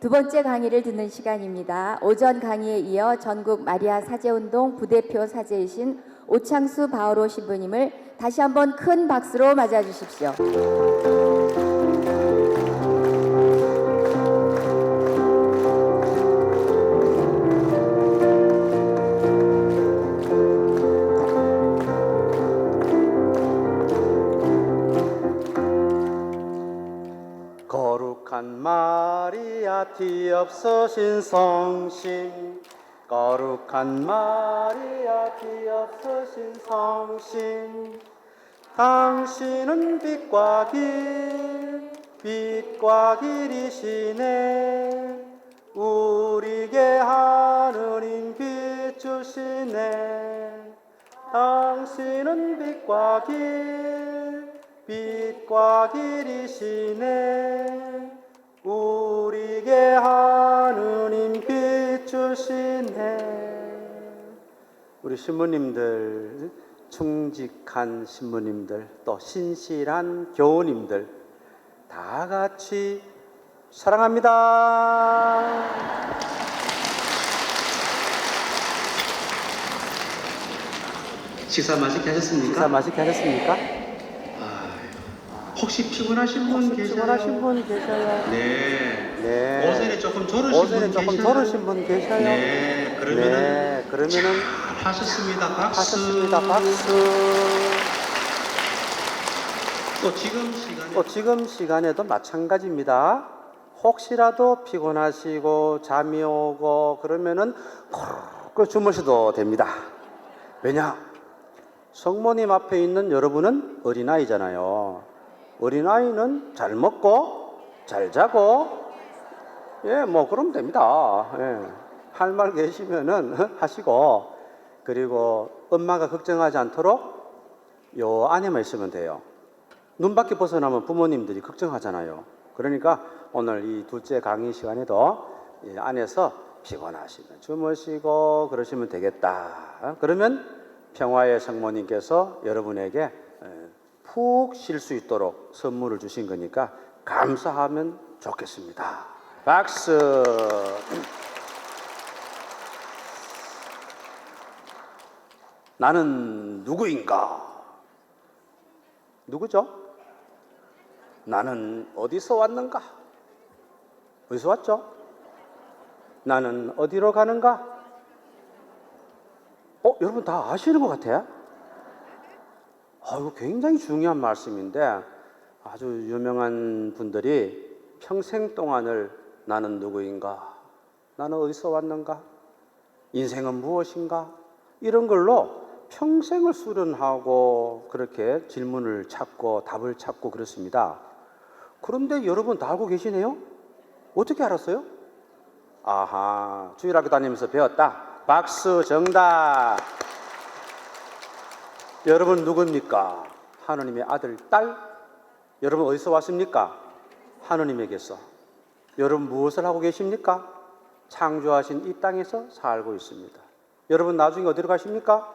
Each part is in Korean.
두 번째 강의를 듣는 시간입니다. 오전 강의에 이어 전국 마리아 사제운동 부대표 사제이신 오창수 바오로 신부님을 다시 한번 큰 박수로 맞아 주십시오. 거룩한 마리아 뒤없으신 성심, 거룩한 마리아 뒤없으신 성심, 당신은 빛과 빛과 길이시네. 우리에게 하느님 비추시네. 당신은 빛과 빛과 길이시네. 우리에게 하느님 비추시네. 우리 신부님들, 충직한 신부님들, 또 신실한 교우님들 다 같이 사랑합니다. 식사 맛있게 하셨습니까? 식사 맛있게 하셨습니까? 혹시 피곤하신 분 계세요? 피곤하신 분 계셔요? 네. 네. 오전에 조금 졸으신 오전에 분 조금 계셔요? 졸으신 분 계셔요? 네. 네. 그러면은 하셨습니다. 박수. 하셨습니다. 박수. 또 지금 시간에도 마찬가지입니다. 혹시라도 피곤하시고 잠이 오고 그러면은 그 주무셔도 됩니다. 왜냐? 성모님 앞에 있는 여러분은 어린아이잖아요. 어린아이는 잘 먹고 잘 자고 뭐 그러면 됩니다. 할 말 계시면은 하시고, 그리고 엄마가 걱정하지 않도록 요 안에만 있으면 돼요. 눈 밖에 벗어나면 부모님들이 걱정하잖아요. 그러니까 오늘 이 둘째 강의 시간에도 이 안에서 피곤하시면 주무시고 그러시면 되겠다. 그러면 평화의 성모님께서 여러분에게 푹 쉴 수 있도록 선물을 주신 거니까 감사하면 좋겠습니다. 박수. 나는 누구인가? 누구죠? 나는 어디서 왔는가? 어디서 왔죠? 나는 어디로 가는가? 여러분 다 아시는 것 같아요? 이거 굉장히 중요한 말씀인데, 아주 유명한 분들이 평생 동안을 나는 누구인가? 나는 어디서 왔는가? 인생은 무엇인가? 이런 걸로 평생을 수련하고 그렇게 질문을 찾고 답을 찾고 그렇습니다. 그런데 여러분 다 알고 계시네요? 어떻게 알았어요? 아하, 주일학교 다니면서 배웠다. 박수. 정답. 여러분 누굽니까? 하느님의 아들, 딸? 여러분 어디서 왔습니까? 하느님에게서. 여러분 무엇을 하고 계십니까? 창조하신 이 땅에서 살고 있습니다. 여러분 나중에 어디로 가십니까?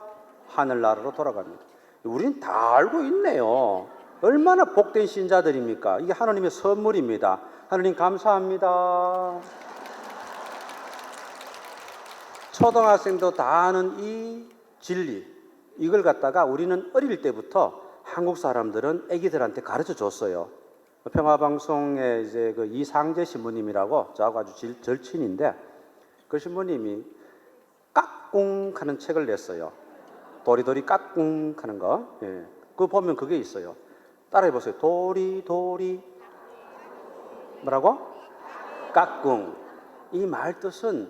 하늘나라로 돌아갑니다. 우린 다 알고 있네요. 얼마나 복된 신자들입니까? 이게 하느님의 선물입니다. 하느님 감사합니다. 초등학생도 다 아는 이 진리, 이걸 갖다가 우리는 어릴 때부터 한국 사람들은 애기들한테 가르쳐 줬어요. 평화방송에 이제 그 이상재 신부님이라고 저하고 아주 절친인데, 그 신부님이 까꿍 하는 책을 냈어요. 도리도리 까꿍 하는 거. 그거 보면 그게 있어요. 따라해 보세요. 도리도리 뭐라고? 까꿍. 이 말 뜻은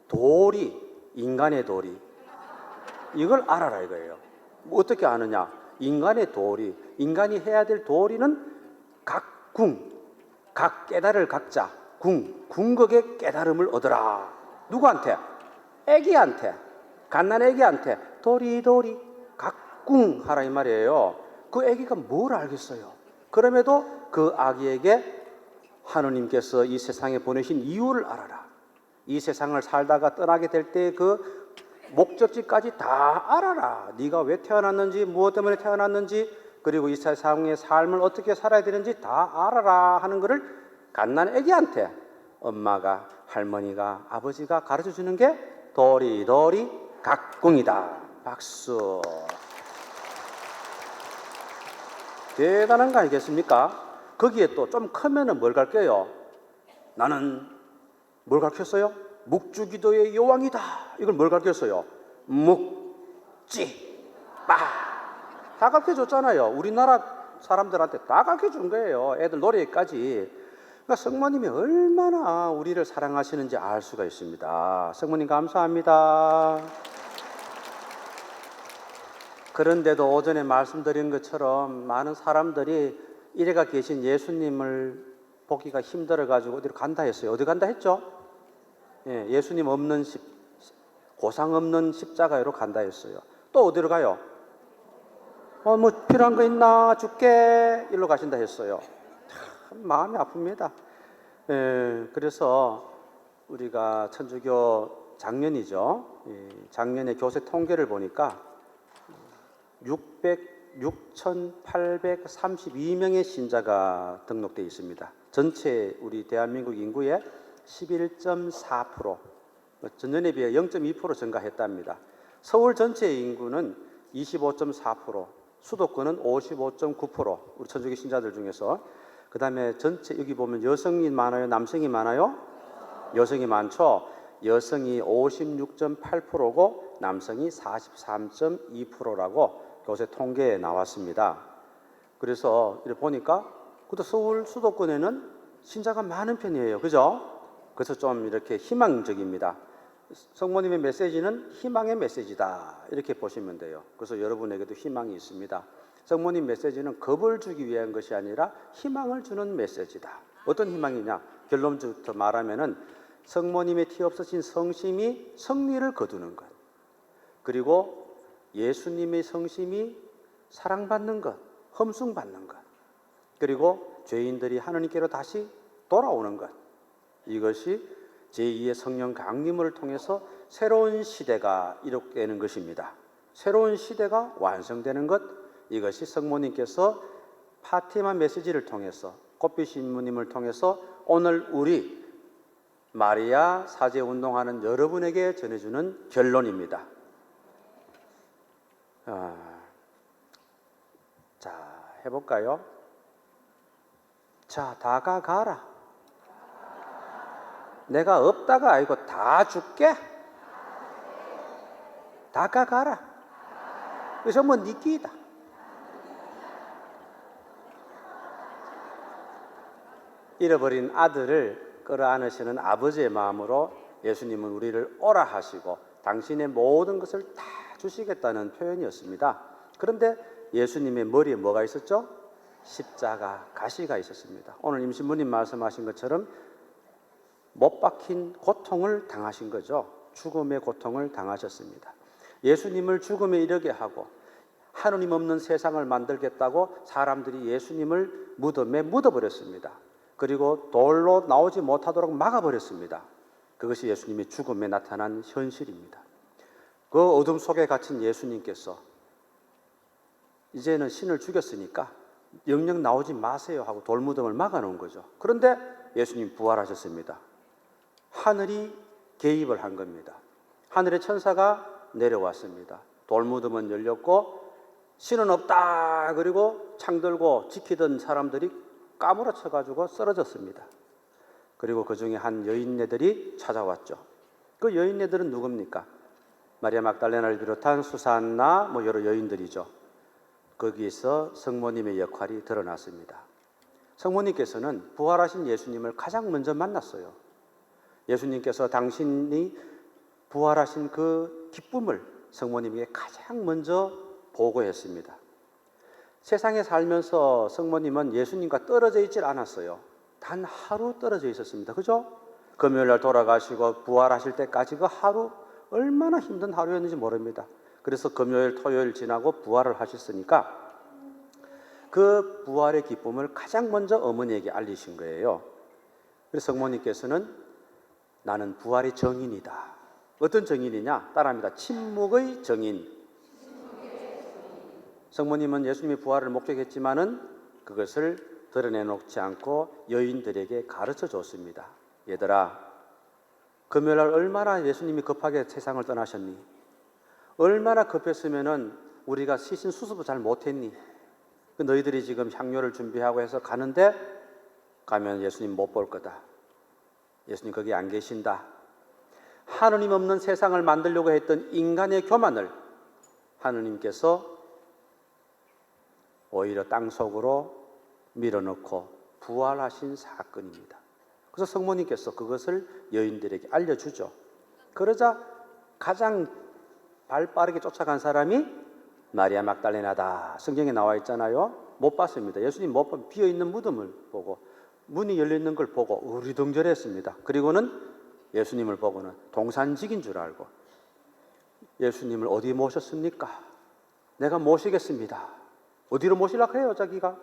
도리, 인간의 도리. 이걸 알아라 이거예요. 어떻게 아느냐? 인간의 도리, 인간이 해야 될 도리는 각 깨달을 각자, 궁극의 깨달음을 얻으라. 누구한테? 애기한테, 갓난 애기한테 도리도리 각궁 하라 이 말이에요. 그 애기가 뭘 알겠어요? 그럼에도 그 아기에게 하느님께서 이 세상에 보내신 이유를 알아라. 이 세상을 살다가 떠나게 될 때 그 목적지까지 다 알아라. 네가 왜 태어났는지, 무엇 때문에 태어났는지, 그리고 이 세상의 삶을 어떻게 살아야 되는지 다 알아라 하는 것을 갓난 애기한테 엄마가, 할머니가, 아버지가 가르쳐 주는 게 도리도리 각궁이다. 박수. 대단한 거 아니겠습니까? 거기에 또 좀 크면은 뭘 가르쳐요? 나는 뭘 가르쳤어요? 묵주기도의 여왕이다. 이걸 뭘 가르쳤어요? 묵지 빠. 다 가르쳐 줬잖아요. 우리나라 사람들한테 다 가르쳐 준 거예요. 애들 노래까지. 그러니까 성모님이 얼마나 우리를 사랑하시는지 알 수가 있습니다. 성모님 감사합니다. 그런데도 오전에 말씀드린 것처럼 많은 사람들이 이래가 계신 예수님을 보기가 힘들어가지고 어디로 간다 했어요. 어디 간다 했죠? 예수님 없는 고상 없는 십자가로 간다 했어요. 또 어디로 가요? 뭐 필요한 거 있나? 줄게. 일로 가신다 했어요. 참 마음이 아픕니다. 그래서 우리가 천주교 작년이죠. 작년에 교세 통계를 보니까 6,832명의 신자가 등록되어 있습니다. 전체 우리 대한민국 인구의 11.4%, 전년에 비해 0.2% 증가했답니다. 서울 전체 인구는 25.4%, 수도권은 55.9%, 우리 천주교 신자들 중에서. 그 다음에 전체 여기 보면 여성이 많아요? 남성이 많아요? 여성이 많죠? 여성이 56.8%고 남성이 43.2%라고 교세 통계에 나왔습니다. 그래서 이렇게 보니까 그것도 서울 수도권에는 신자가 많은 편이에요. 그죠? 그래서 좀 이렇게 희망적입니다. 성모님의 메시지는 희망의 메시지다. 이렇게 보시면 돼요. 그래서 여러분에게도 희망이 있습니다. 성모님 메시지는 겁을 주기 위한 것이 아니라 희망을 주는 메시지다. 어떤 희망이냐? 결론부터 말하면은 성모님의 티 없으신 성심이 성리를 거두는 것. 그리고 예수님의 성심이 사랑받는 것, 험숭받는 것. 그리고 죄인들이 하느님께로 다시 돌아오는 것. 이것이 제2의 성령 강림을 통해서 새로운 시대가 이룩되는 것입니다. 새로운 시대가 완성되는 것. 이것이 성모님께서 파티마 메시지를 통해서 꽃빛 신부님을 통해서 오늘 우리 마리아 사제 운동하는 여러분에게 전해주는 결론입니다. 자, 해볼까요? 자, 다가가라. 내가 없다가 아니고 다 줄게. 다가가라. 그래서 뭐 니끼다. 잃어버린 아들을 끌어안으시는 아버지의 마음으로 예수님은 우리를 오라 하시고 당신의 모든 것을 다 주시겠다는 표현이었습니다. 그런데 예수님의 머리에 뭐가 있었죠? 십자가 가시가 있었습니다. 오늘 임신부님 말씀하신 것처럼 못 박힌 고통을 당하신 거죠. 죽음의 고통을 당하셨습니다. 예수님을 죽음에 이르게 하고 하느님 없는 세상을 만들겠다고 사람들이 예수님을 무덤에 묻어버렸습니다. 그리고 돌로 나오지 못하도록 막아버렸습니다. 그것이 예수님의 죽음에 나타난 현실입니다. 그 어둠 속에 갇힌 예수님께서 이제는 신을 죽였으니까 영영 나오지 마세요 하고 돌무덤을 막아놓은 거죠. 그런데 예수님 부활하셨습니다. 하늘이 개입을 한 겁니다. 하늘의 천사가 내려왔습니다. 돌무덤은 열렸고 신은 없다. 그리고 창 들고 지키던 사람들이 까무러쳐 가지고 쓰러졌습니다. 그리고 그 중에 한 여인네들이 찾아왔죠. 그 여인네들은 누굽니까? 마리아 막달레나를 비롯한 수산나 여러 여인들이죠. 거기에서 성모님의 역할이 드러났습니다. 성모님께서는 부활하신 예수님을 가장 먼저 만났어요. 예수님께서 당신이 부활하신 그 기쁨을 성모님에게 가장 먼저 보고했습니다. 세상에 살면서 성모님은 예수님과 떨어져 있질 않았어요. 단 하루 떨어져 있었습니다. 그죠? 금요일 날 돌아가시고 부활하실 때까지 그 하루 얼마나 힘든 하루였는지 모릅니다. 그래서 금요일, 토요일 지나고 부활을 하셨으니까 그 부활의 기쁨을 가장 먼저 어머니에게 알리신 거예요. 그래서 성모님께서는 나는 부활의 정인이다. 어떤 정인이냐? 따라합니다. 침묵의 정인. 성모님은 예수님의 부활을 목격했지만은 그것을 드러내놓지 않고 여인들에게 가르쳐 줬습니다. 얘들아, 금요일날 얼마나 예수님이 급하게 세상을 떠나셨니? 얼마나 급했으면은 우리가 시신 수습도 잘 못했니? 너희들이 지금 향료를 준비하고 해서 가는데 가면 예수님 못 볼 거다. 예수님 거기 안 계신다. 하느님 없는 세상을 만들려고 했던 인간의 교만을 하느님께서 오히려 땅속으로 밀어넣고 부활하신 사건입니다. 그래서 성모님께서 그것을 여인들에게 알려주죠. 그러자 가장 발 빠르게 쫓아간 사람이 마리아 막달레나다. 성경에 나와 있잖아요. 못 봤습니다. 예수님 못 본 비어있는 무덤을 보고 문이 열려있는 걸 보고 으리둥절했습니다. 그리고는 예수님을 보고는 동산직인 줄 알고 예수님을 어디 모셨습니까? 내가 모시겠습니다. 어디로 모시려고 해요 자기가?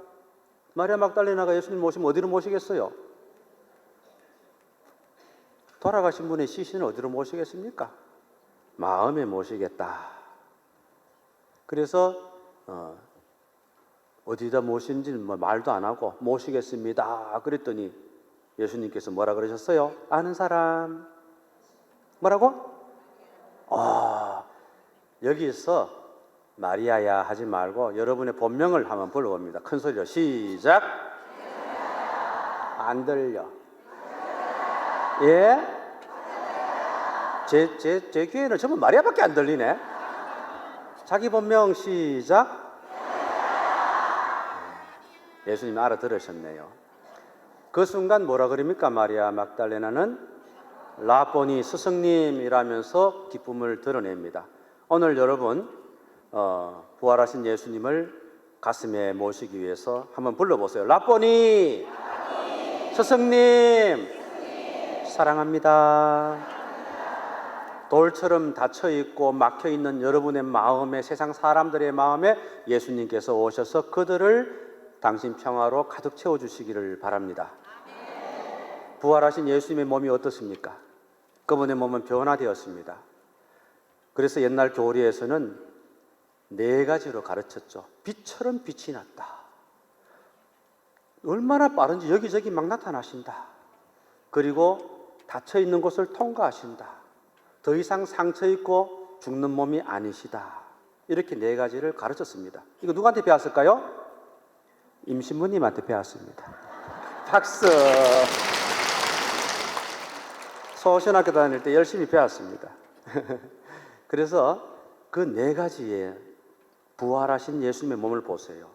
마리아 막달레나가 예수님 모시면 어디로 모시겠어요? 돌아가신 분의 시신을 어디로 모시겠습니까? 마음에 모시겠다. 그래서 어디다 모신지는 말도 안 하고 모시겠습니다. 그랬더니 예수님께서 뭐라 그러셨어요? 아는 사람 뭐라고? 여기서 마리아야 하지 말고 여러분의 본명을 한번 불러봅니다. 큰 소리로 시작. 안 들려. 예? 제 귀에는 전부 마리아밖에 안 들리네. 자기 본명 시작. 예수님이 알아들으셨네요. 그 순간 뭐라 그럽니까? 마리아 막달레나는 라보니 스승님이라면서 기쁨을 드러냅니다. 오늘 여러분 부활하신 예수님을 가슴에 모시기 위해서 한번 불러보세요. 라보니 스승님 사랑합니다. 돌처럼 닫혀있고 막혀있는 여러분의 마음에, 세상 사람들의 마음에 예수님께서 오셔서 그들을 당신 평화로 가득 채워주시기를 바랍니다. 부활하신 예수님의 몸이 어떻습니까? 그분의 몸은 변화되었습니다. 그래서 옛날 교리에서는 4가지로 가르쳤죠. 빛처럼 빛이 났다. 얼마나 빠른지 여기저기 막 나타나신다. 그리고 닫혀있는 곳을 통과하신다. 더 이상 상처 있고 죽는 몸이 아니시다. 이렇게 4가지를 가르쳤습니다. 이거 누구한테 배웠을까요? 임신부님한테 배웠습니다. 박수. 소신학교 다닐 때 열심히 배웠습니다. 그래서 그 4가지의 부활하신 예수님의 몸을 보세요.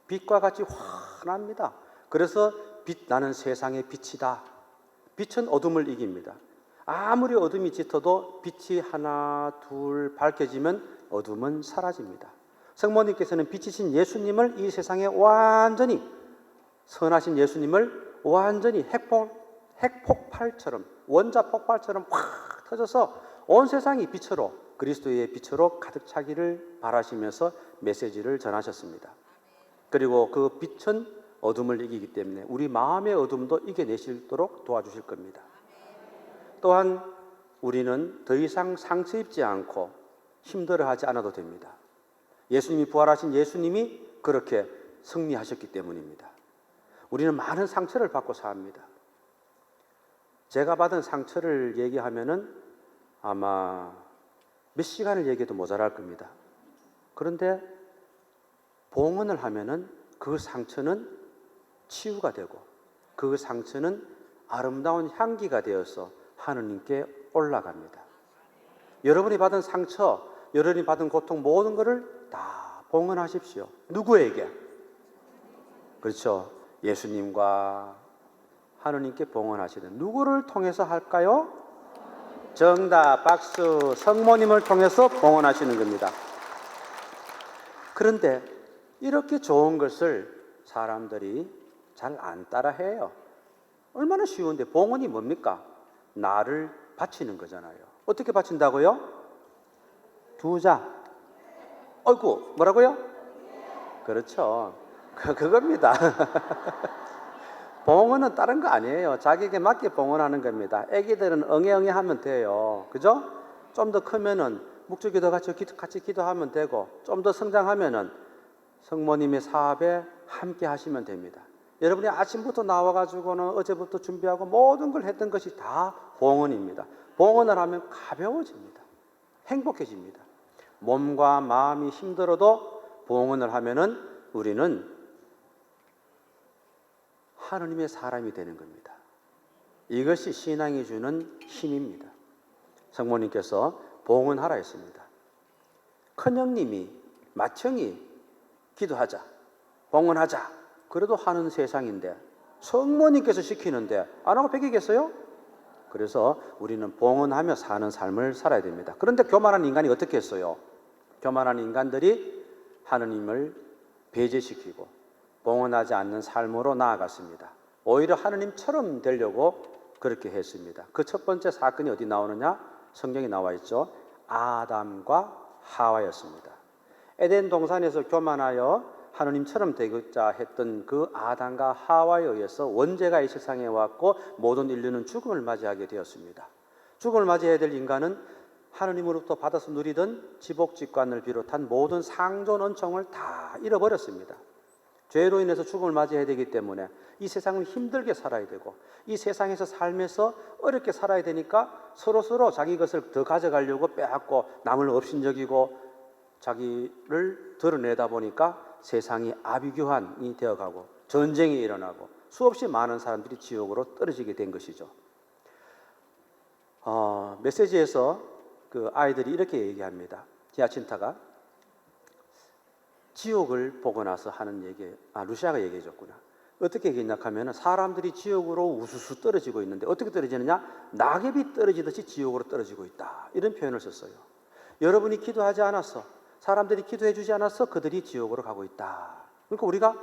빛과 같이 환합니다. 그래서 빛 나는 세상의 빛이다. 빛은 어둠을 이깁니다. 아무리 어둠이 짙어도 빛이 하나 둘 밝혀지면 어둠은 사라집니다. 성모님께서는 빛이신 예수님을 이 세상에 완전히 선하신 예수님을 완전히 핵폭발처럼 원자폭발처럼 확 터져서 온 세상이 빛으로 그리스도의 빛으로 가득 차기를 바라시면서 메시지를 전하셨습니다. 그리고 그 빛은 어둠을 이기기 때문에 우리 마음의 어둠도 이겨내시도록 도와주실 겁니다. 또한 우리는 더 이상 상처 입지 않고 힘들어하지 않아도 됩니다. 예수님이 부활하신 예수님이 그렇게 승리하셨기 때문입니다. 우리는 많은 상처를 받고 삽니다. 제가 받은 상처를 얘기하면은 아마 몇 시간을 얘기해도 모자랄 겁니다. 그런데 봉헌을 하면은 그 상처는 치유가 되고 그 상처는 아름다운 향기가 되어서 하느님께 올라갑니다. 여러분이 받은 상처, 여러분이 받은 고통 모든 것을 다 봉헌하십시오. 누구에게? 그렇죠. 예수님과 하느님께 봉헌하시는 누구를 통해서 할까요? 정답, 박수. 성모님을 통해서 봉헌하시는 겁니다. 그런데 이렇게 좋은 것을 사람들이 잘 안 따라해요. 얼마나 쉬운데 봉헌이 뭡니까? 나를 바치는 거잖아요. 어떻게 바친다고요? 2자. 어이구, 뭐라고요? 그렇죠. 그겁니다. 봉헌은 다른 거 아니에요. 자기에게 맞게 봉헌하는 겁니다. 애기들은 응애응애 하면 돼요. 그죠? 좀 더 크면은 묵주기도 같이 기도하면 되고, 좀 더 성장하면은 성모님의 사업에 함께 하시면 됩니다. 여러분이 아침부터 나와가지고는 어제부터 준비하고 모든 걸 했던 것이 다 봉헌입니다. 봉헌을 하면 가벼워집니다. 행복해집니다. 몸과 마음이 힘들어도 봉헌을 하면은 우리는 하느님의 사람이 되는 겁니다. 이것이 신앙이 주는 힘입니다. 성모님께서 봉헌하라 했습니다. 큰형님이 맏형이 기도하자, 봉헌하자, 그래도 하는 세상인데 성모님께서 시키는데 안 하고 베기겠어요? 그래서 우리는 봉헌하며 사는 삶을 살아야 됩니다. 그런데 교만한 인간이 어떻게 했어요? 교만한 인간들이 하느님을 배제시키고 봉헌하지 않는 삶으로 나아갔습니다. 오히려 하느님처럼 되려고 그렇게 했습니다. 그 첫 번째 사건이 어디 나오느냐? 성경에 나와 있죠. 아담과 하와였습니다. 에덴 동산에서 교만하여 하느님처럼 되고자 했던 그 아담과 하와에 의해서 원죄가 이 세상에 왔고 모든 인류는 죽음을 맞이하게 되었습니다. 죽음을 맞이해야 될 인간은 하느님으로부터 받아서 누리던 지복직관을 비롯한 모든 상존恩寵을 다 잃어버렸습니다. 죄로 인해서 죽음을 맞이해야 되기 때문에 이 세상을 힘들게 살아야 되고 이 세상에서 삶에서 어렵게 살아야 되니까 서로 자기 것을 더 가져가려고 빼앗고 남을 업신여기고 자기를 드러내다 보니까 세상이 아비규환이 되어가고 전쟁이 일어나고 수없이 많은 사람들이 지옥으로 떨어지게 된 것이죠. 메시지에서 그 아이들이 이렇게 얘기합니다. 히아친타가 지옥을 보고 나서 하는 얘기, 루시아가 얘기해 줬구나. 어떻게 얘기했냐 하면 사람들이 지옥으로 우수수 떨어지고 있는데 어떻게 떨어지느냐? 낙엽이 떨어지듯이 지옥으로 떨어지고 있다. 이런 표현을 썼어요. 여러분이 기도하지 않았어. 사람들이 기도해 주지 않았어. 그들이 지옥으로 가고 있다. 그러니까 우리가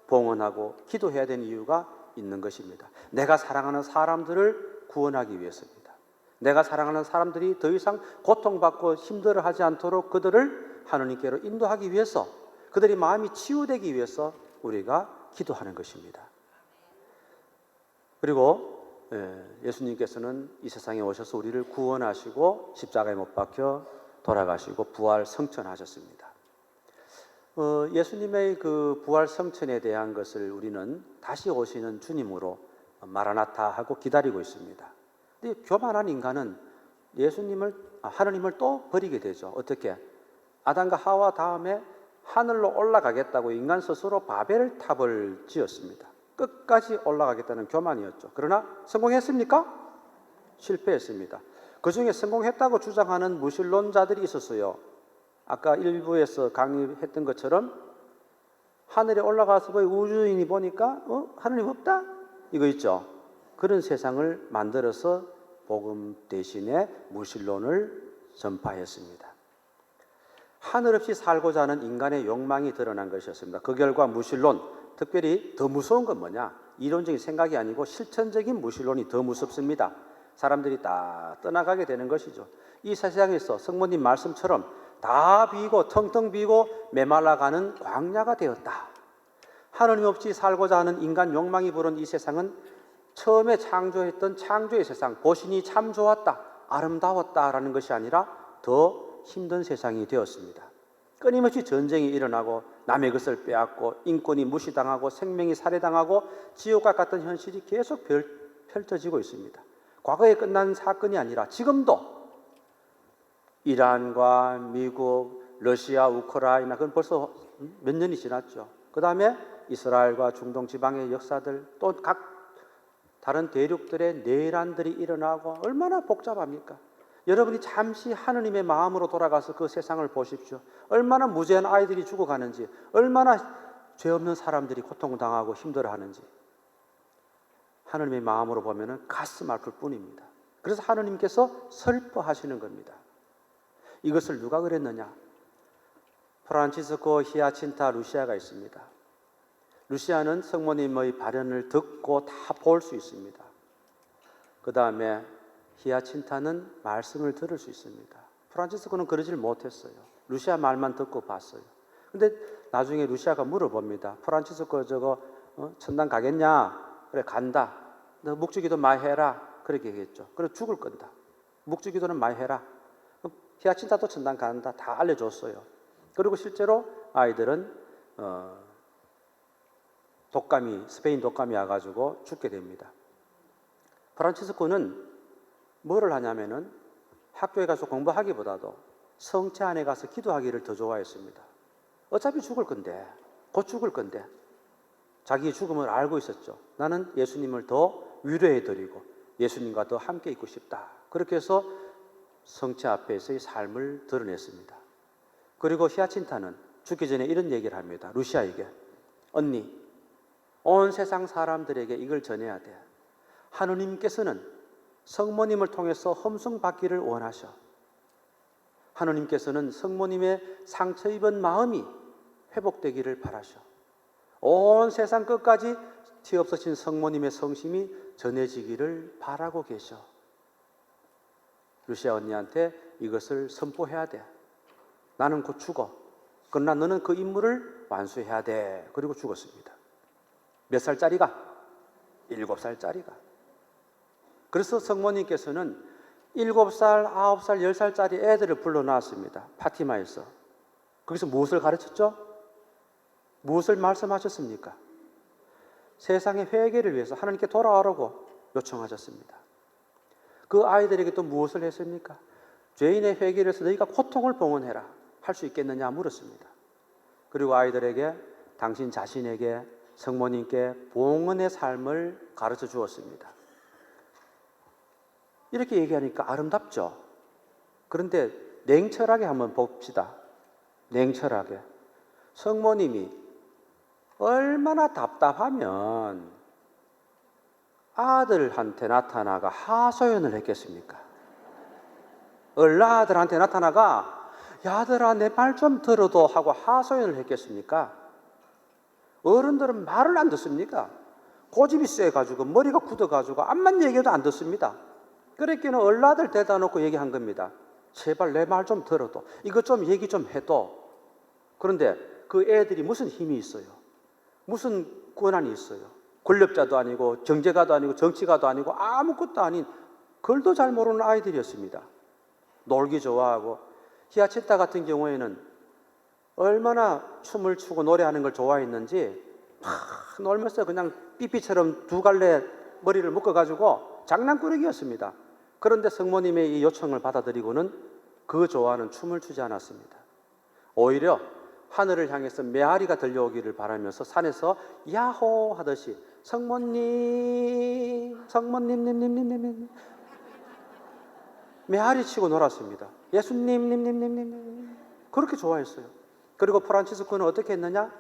봉헌하고 기도해야 되는 이유가 있는 것입니다. 내가 사랑하는 사람들을 구원하기 위해서입니다. 내가 사랑하는 사람들이 더 이상 고통받고 힘들어하지 않도록 그들을 하느님께로 인도하기 위해서, 그들이 마음이 치유되기 위해서 우리가 기도하는 것입니다. 그리고 예수님께서는 이 세상에 오셔서 우리를 구원하시고 십자가에 못 박혀 돌아가시고 부활 성천하셨습니다. 예수님의 그 부활 성천에 대한 것을 우리는 다시 오시는 주님으로 마라나타 하고 기다리고 있습니다. 근데 교만한 인간은 하느님을 또 버리게 되죠. 어떻게? 아담과 하와 다음에 하늘로 올라가겠다고 인간 스스로 바벨 탑을 지었습니다. 끝까지 올라가겠다는 교만이었죠. 그러나 성공했습니까? 실패했습니다. 그 중에 성공했다고 주장하는 무신론자들이 있었어요. 아까 일부에서 강의했던 것처럼 하늘에 올라가서 우주인이 보니까 하느님 없다? 이거 있죠. 그런 세상을 만들어서 복음 대신에 무신론을 전파했습니다. 하늘 없이 살고자 하는 인간의 욕망이 드러난 것이었습니다. 그 결과 무신론, 특별히 더 무서운 건 뭐냐? 이론적인 생각이 아니고 실천적인 무신론이 더 무섭습니다. 사람들이 다 떠나가게 되는 것이죠. 이 세상에서 성모님 말씀처럼 다 비고 텅텅 비고 메말라가는 광야가 되었다. 하느님 없이 살고자 하는 인간 욕망이 부른 이 세상은 처음에 창조했던 창조의 세상, 보시니 참 좋았다, 아름다웠다라는 것이 아니라 더 힘든 세상이 되었습니다. 끊임없이 전쟁이 일어나고 남의 것을 빼앗고 인권이 무시당하고 생명이 살해당하고 지옥과 같은 현실이 계속 펼쳐지고 있습니다. 과거에 끝난 사건이 아니라 지금도 이란과 미국, 러시아, 우크라이나, 그건 벌써 몇 년이 지났죠. 그 다음에 이스라엘과 중동 지방의 역사들, 또 각 다른 대륙들의 내란들이 일어나고 얼마나 복잡합니까? 여러분이 잠시 하느님의 마음으로 돌아가서 그 세상을 보십시오. 얼마나 무죄한 아이들이 죽어가는지, 얼마나 죄 없는 사람들이 고통당하고 힘들어하는지. 하느님의 마음으로 보면 가슴 아플 뿐입니다. 그래서 하느님께서 슬퍼하시는 겁니다. 이것을 누가 그랬느냐? 프란치스코 히아친타 루시아가 있습니다. 루시아는 성모님의 발언을 듣고 다 볼 수 있습니다. 그 다음에 히아친타는 말씀을 들을 수 있습니다. 프란치스코는 그러질 못했어요. 루시아 말만 듣고 봤어요. 근데 나중에 루시아가 물어봅니다. 프란치스코 천당 가겠냐? 그래, 간다. 너 묵주기도 많이 해라. 그렇게 얘기했죠. 그래, 죽을 건다. 묵주기도는 많이 해라. 히아친타도 천당 간다. 다 알려줬어요. 그리고 실제로 아이들은 독감이 스페인 독감이 와가지고 죽게 됩니다. 프란치스코는 뭐를 하냐면은 학교에 가서 공부하기보다도 성체 안에 가서 기도하기를 더 좋아했습니다. 어차피 죽을 건데, 곧 죽을 건데 자기의 죽음을 알고 있었죠. 나는 예수님을 더 위로해드리고 예수님과 더 함께 있고 싶다. 그렇게 해서 성체 앞에서의 삶을 드러냈습니다. 그리고 히아친타는 죽기 전에 이런 얘기를 합니다. 루시아에게. 언니, 온 세상 사람들에게 이걸 전해야 돼. 하느님께서는 성모님을 통해서 험송받기를 원하셔. 하느님께서는 성모님의 상처 입은 마음이 회복되기를 바라셔. 온 세상 끝까지 티 없으신 성모님의 성심이 전해지기를 바라고 계셔. 루시아 언니한테 이것을 선포해야 돼. 나는 곧 죽어. 그러나 너는 그 임무를 완수해야 돼. 그리고 죽었습니다. 몇 살짜리가? 7살짜리가. 그래서 성모님께서는 7살, 9살, 10살짜리 애들을 불러놨습니다. 파티마에서. 거기서 무엇을 가르쳤죠? 무엇을 말씀하셨습니까? 세상의 회개를 위해서 하나님께 돌아오라고 요청하셨습니다. 그 아이들에게 또 무엇을 했습니까? 죄인의 회개를 해서 너희가 고통을 봉헌해라. 할 수 있겠느냐 물었습니다. 그리고 아이들에게 당신 자신에게 성모님께 봉헌의 삶을 가르쳐 주었습니다. 이렇게 얘기하니까 아름답죠? 그런데 냉철하게 한번 봅시다. 냉철하게. 성모님이 얼마나 답답하면 아들한테 나타나가 하소연을 했겠습니까? 얼라아들한테 나타나가 야 아들아 내 말 좀 들어도 하고 하소연을 했겠습니까? 어른들은 말을 안 듣습니까? 고집이 세가지고 머리가 굳어가지고 암만 얘기해도 안 듣습니다. 그랬기는 얼라들 대다 놓고 얘기한 겁니다. 제발 내 말 좀 들어도 이것 좀 얘기 좀 해도. 그런데 그 애들이 무슨 힘이 있어요? 무슨 권한이 있어요? 권력자도 아니고 정제가도 아니고 정치가도 아니고 아무것도 아닌 글도 잘 모르는 아이들이었습니다. 놀기 좋아하고 히아친타 같은 경우에는 얼마나 춤을 추고 노래하는 걸 좋아했는지 막 놀면서 그냥 삐삐처럼 두 갈래 머리를 묶어가지고 장난꾸러기였습니다. 그런데 성모님의 이 요청을 받아들이고는 그 좋아하는 춤을 추지 않았습니다. 오히려 하늘을 향해서 메아리가 들려오기를 바라면서 산에서 야호 하듯이 성모님, 성모님님님님님 메아리 치고 놀았습니다. 예수님님님님님 그렇게 좋아했어요. 그리고 프란치스코는 어떻게 했느냐?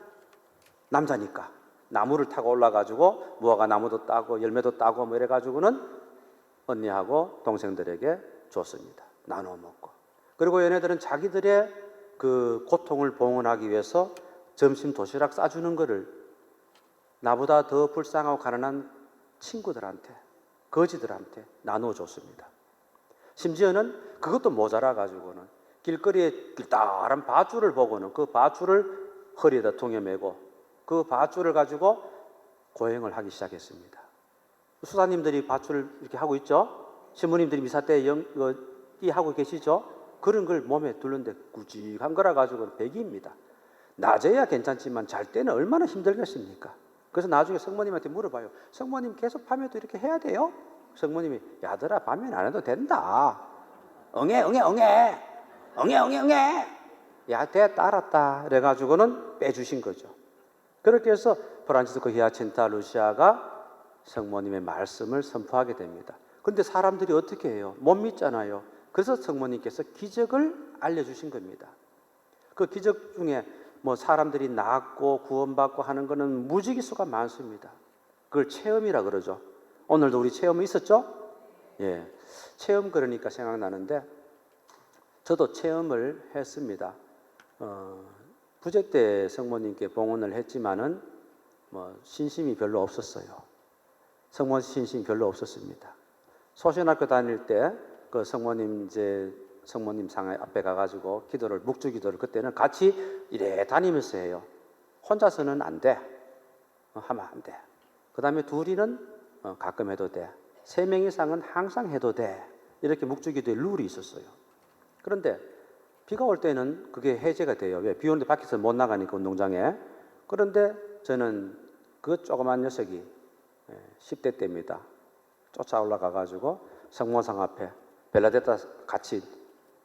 남자니까 나무를 타고 올라가지고 무화과 나무도 따고 열매도 따고 뭐 이래가지고는 언니하고 동생들에게 줬습니다. 나눠 먹고. 그리고 얘네들은 자기들의 그 고통을 봉헌하기 위해서 점심 도시락 싸주는 거를 나보다 더 불쌍하고 가난한 친구들한테, 거지들한테 나누어 줬습니다. 심지어는 그것도 모자라 가지고는 길거리에 길다란 밧줄을 보고는 그 밧줄을 허리에다 통에 메고 그 밧줄을 가지고 고행을 하기 시작했습니다. 수사님들이 밧줄을 이렇게 하고 있죠. 신부님들이 미사 때 하고 계시죠. 그런 걸 몸에 둘른데 굵직한 거라 가지고는 백이입니다. 낮에야 괜찮지만 잘 때는 얼마나 힘들겠습니까? 그래서 나중에 성모님한테 물어봐요. 성모님 계속 밤에도 이렇게 해야 돼요? 성모님이 야들아 밤에는 안 해도 된다. 응애. 야 됐다 알았다. 그래가지고는 빼주신 거죠. 그렇게 해서 프란치스코 히아친타 루시아가 성모님의 말씀을 선포하게 됩니다. 그런데 사람들이 어떻게 해요? 못 믿잖아요. 그래서 성모님께서 기적을 알려주신 겁니다. 그 기적 중에 뭐 사람들이 낫고 구원받고 하는 거는 무지기수가 많습니다. 그걸 체험이라 그러죠. 오늘도 우리 체험이 있었죠? 예. 체험 그러니까 생각나는데 저도 체험을 했습니다. 부재 때 성모님께 봉헌을 했지만은 뭐 신심이 별로 없었어요. 성모 신심이 별로 없었습니다. 소신학교 다닐 때 그 성모님 성모님 상 앞에 가가지고 묵주 기도를 그때는 같이 이래 다니면서 해요. 혼자서는 안 돼. 하면 안 돼. 그 다음에 둘이는 가끔 해도 돼. 3명 이상은 항상 해도 돼. 이렇게 묵주 기도의 룰이 있었어요. 그런데 비가 올 때는 그게 해제가 돼요. 왜? 비 오는데 밖에서 못 나가니까 운동장에. 그런데 저는 그 조그만 녀석이 10대 때입니다. 쫓아 올라가 가지고 성모상 앞에 벨라데타 같이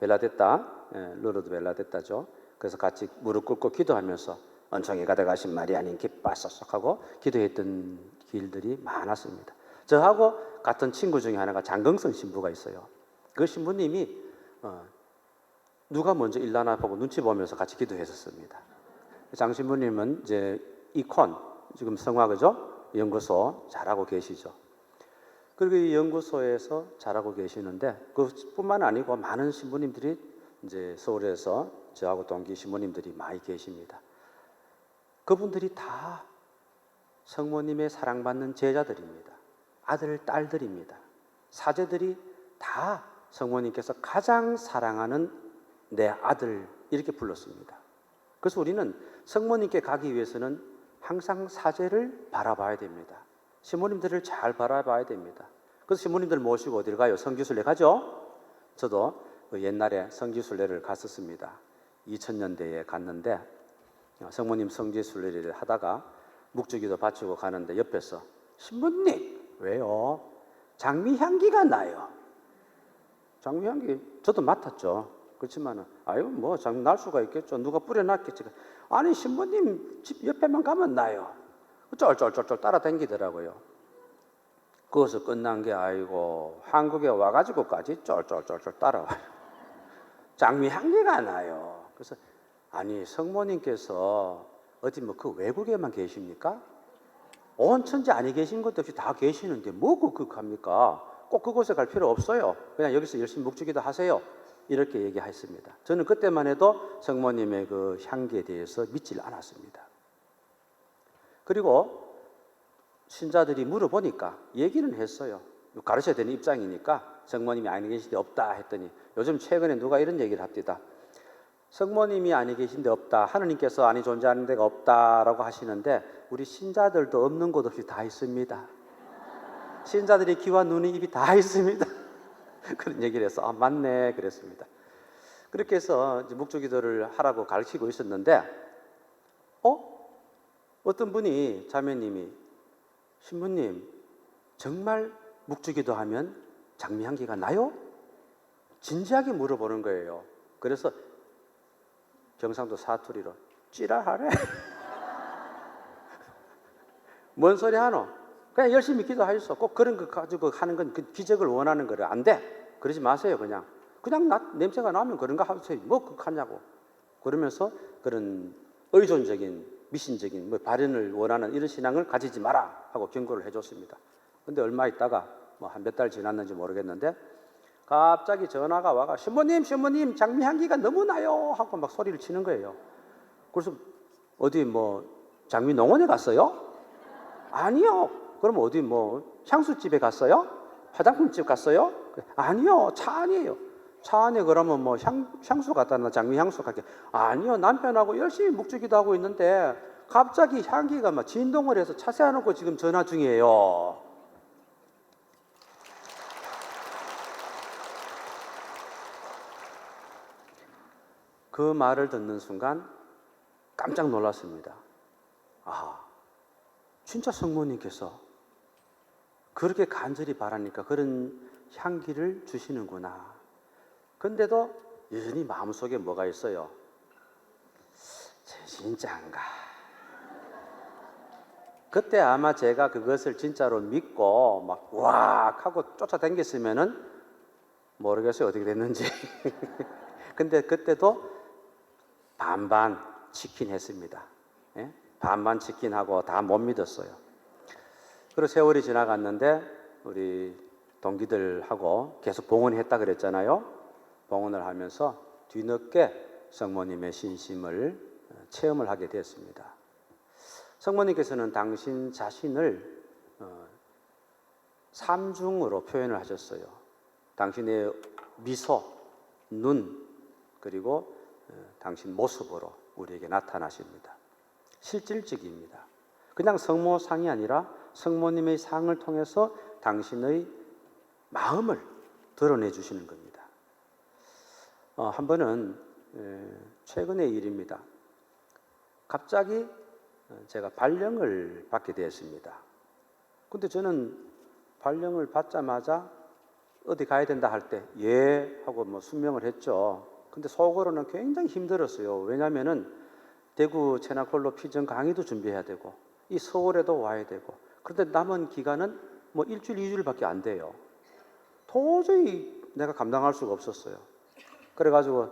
벨라데타 로르드 벨라데타죠. 그래서 같이 무릎 꿇고 기도하면서 은총이 가득하신 마리아님 기뻐하소서 하고 기도했던 길들이 많았습니다. 저하고 같은 친구 중에 하나가 장경선 신부가 있어요. 그 신부님이 누가 먼저 일나나 보고 눈치 보면서 같이 기도했었습니다. 장 신부님은 이제 이콘 지금 성화 그죠? 연구소 잘하고 계시죠. 그리고 이 연구소에서 잘하고 계시는데 그뿐만 아니고 많은 신부님들이 이제 서울에서 저하고 동기 신부님들이 많이 계십니다. 그분들이 다 성모님의 사랑받는 제자들입니다. 아들, 딸들입니다. 사제들이 다 성모님께서 가장 사랑하는 내 아들 이렇게 불렀습니다. 그래서 우리는 성모님께 가기 위해서는 항상 사제를 바라봐야 됩니다. 신부님들을 잘 바라봐야 됩니다. 그래서 신부님들 모시고 어딜 가요? 성지순례 가죠? 저도 그 옛날에 성지순례를 갔었습니다. 2000년대에 갔는데 성모님 성지순례를 하다가 묵주기도 바치고 가는데 옆에서 신부님 왜요? 장미향기가 나요. 장미향기 저도 맡았죠. 그렇지만은 아유 뭐 장미 날 수가 있겠죠. 누가 뿌려놨겠지. 아니 신부님 집 옆에만 가면 나요. 쫄쫄쫄쫄 따라다니더라고요. 그것을 끝난 게 아이고 한국에 와가지고까지 쫄쫄쫄쫄 따라와요. 장미 향기가 나요. 그래서 아니 성모님께서 어디 뭐 그 외국에만 계십니까? 온 천지 아니 계신 것도 없이 다 계시는데 뭐 극극합니까? 꼭 그곳에 갈 필요 없어요. 그냥 여기서 열심히 묵주기도 하세요. 이렇게 얘기했습니다. 저는 그때만 해도 성모님의 그 향기에 대해서 믿질 않았습니다. 그리고 신자들이 물어보니까 얘기는 했어요. 가르쳐야 되는 입장이니까 성모님이 아니 계신데 없다 했더니 요즘 최근에 누가 이런 얘기를 합니다. 성모님이 아니 계신데 없다. 하느님께서 아니 존재하는 데가 없다라고 하시는데 우리 신자들도 없는 곳 없이 다 있습니다. 신자들이 귀와 눈이 입이 다 있습니다. 그런 얘기를 해서 아 맞네 그랬습니다. 그렇게 해서 이제 묵주기도를 하라고 가르치고 있었는데 어떤 분이 자매님이 신부님 정말 묵주기도 하면 장미향기가 나요? 진지하게 물어보는 거예요. 그래서 경상도 사투리로 찌라하래. 뭔 소리 하노? 그냥 열심히 기도하셔서 꼭 그런 거 가지고 하는 건 그 기적을 원하는 거를 안 돼. 그러지 마세요. 그냥 냄새가 나면 그런 거 하세요. 뭐 극하냐고. 그러면서 그런 의존적인 미신적인 뭐 발현을 원하는 이런 신앙을 가지지 마라 하고 경고를 해줬습니다. 근데 얼마 있다가 뭐 한 몇 달 지났는지 모르겠는데 갑자기 전화가 와가 신부님 장미향기가 너무 나요 하고 막 소리를 치는 거예요. 그래서 어디 뭐 장미 농원에 갔어요? 아니요. 그럼 어디 뭐 향수집에 갔어요? 화장품집 갔어요? 아니요. 차 안이에요. 차 안에 그러면 뭐 향수 갖다 놔 장미 향수 갖게. 아니요. 남편하고 열심히 묵주기도 하고 있는데 갑자기 향기가 막 진동을 해서 차 세워놓고 지금 전화 중이에요. 그 말을 듣는 순간 깜짝 놀랐습니다. 아, 진짜 성모님께서 그렇게 간절히 바라니까 그런 향기를 주시는구나. 근데도 여전히 마음속에 뭐가 있어요? 진짜인가? 그때 아마 제가 그것을 진짜로 믿고 막 와 하고 쫓아다녔으면은 모르겠어요. 어떻게 됐는지. 근데 그때도 반반 치킨 했습니다. 예? 반반 치킨하고 다 못 믿었어요. 그리고 세월이 지나갔는데 우리 동기들하고 계속 봉헌했다 그랬잖아요. 봉헌을 하면서 뒤늦게 성모님의 신심을 체험을 하게 됐습니다. 성모님께서는 당신 자신을 삼중으로 표현을 하셨어요. 당신의 미소, 눈, 그리고 당신 모습으로 우리에게 나타나십니다. 실질적입니다. 그냥 성모상이 아니라 성모님의 상을 통해서 당신의 마음을 드러내 주시는 겁니다. 한 번은 최근의 일입니다. 갑자기 제가 발령을 받게 되었습니다. 근데 저는 발령을 받자마자 어디 가야 된다 할 때 예 하고 뭐 순명을 했죠. 근데 속으로는 굉장히 힘들었어요. 왜냐하면은 대구 체나콜로 피전 강의도 준비해야 되고 이 서울에도 와야 되고, 그런데 남은 기간은 뭐 일주일, 이주일밖에 안 돼요. 도저히 내가 감당할 수가 없었어요. 그래가지고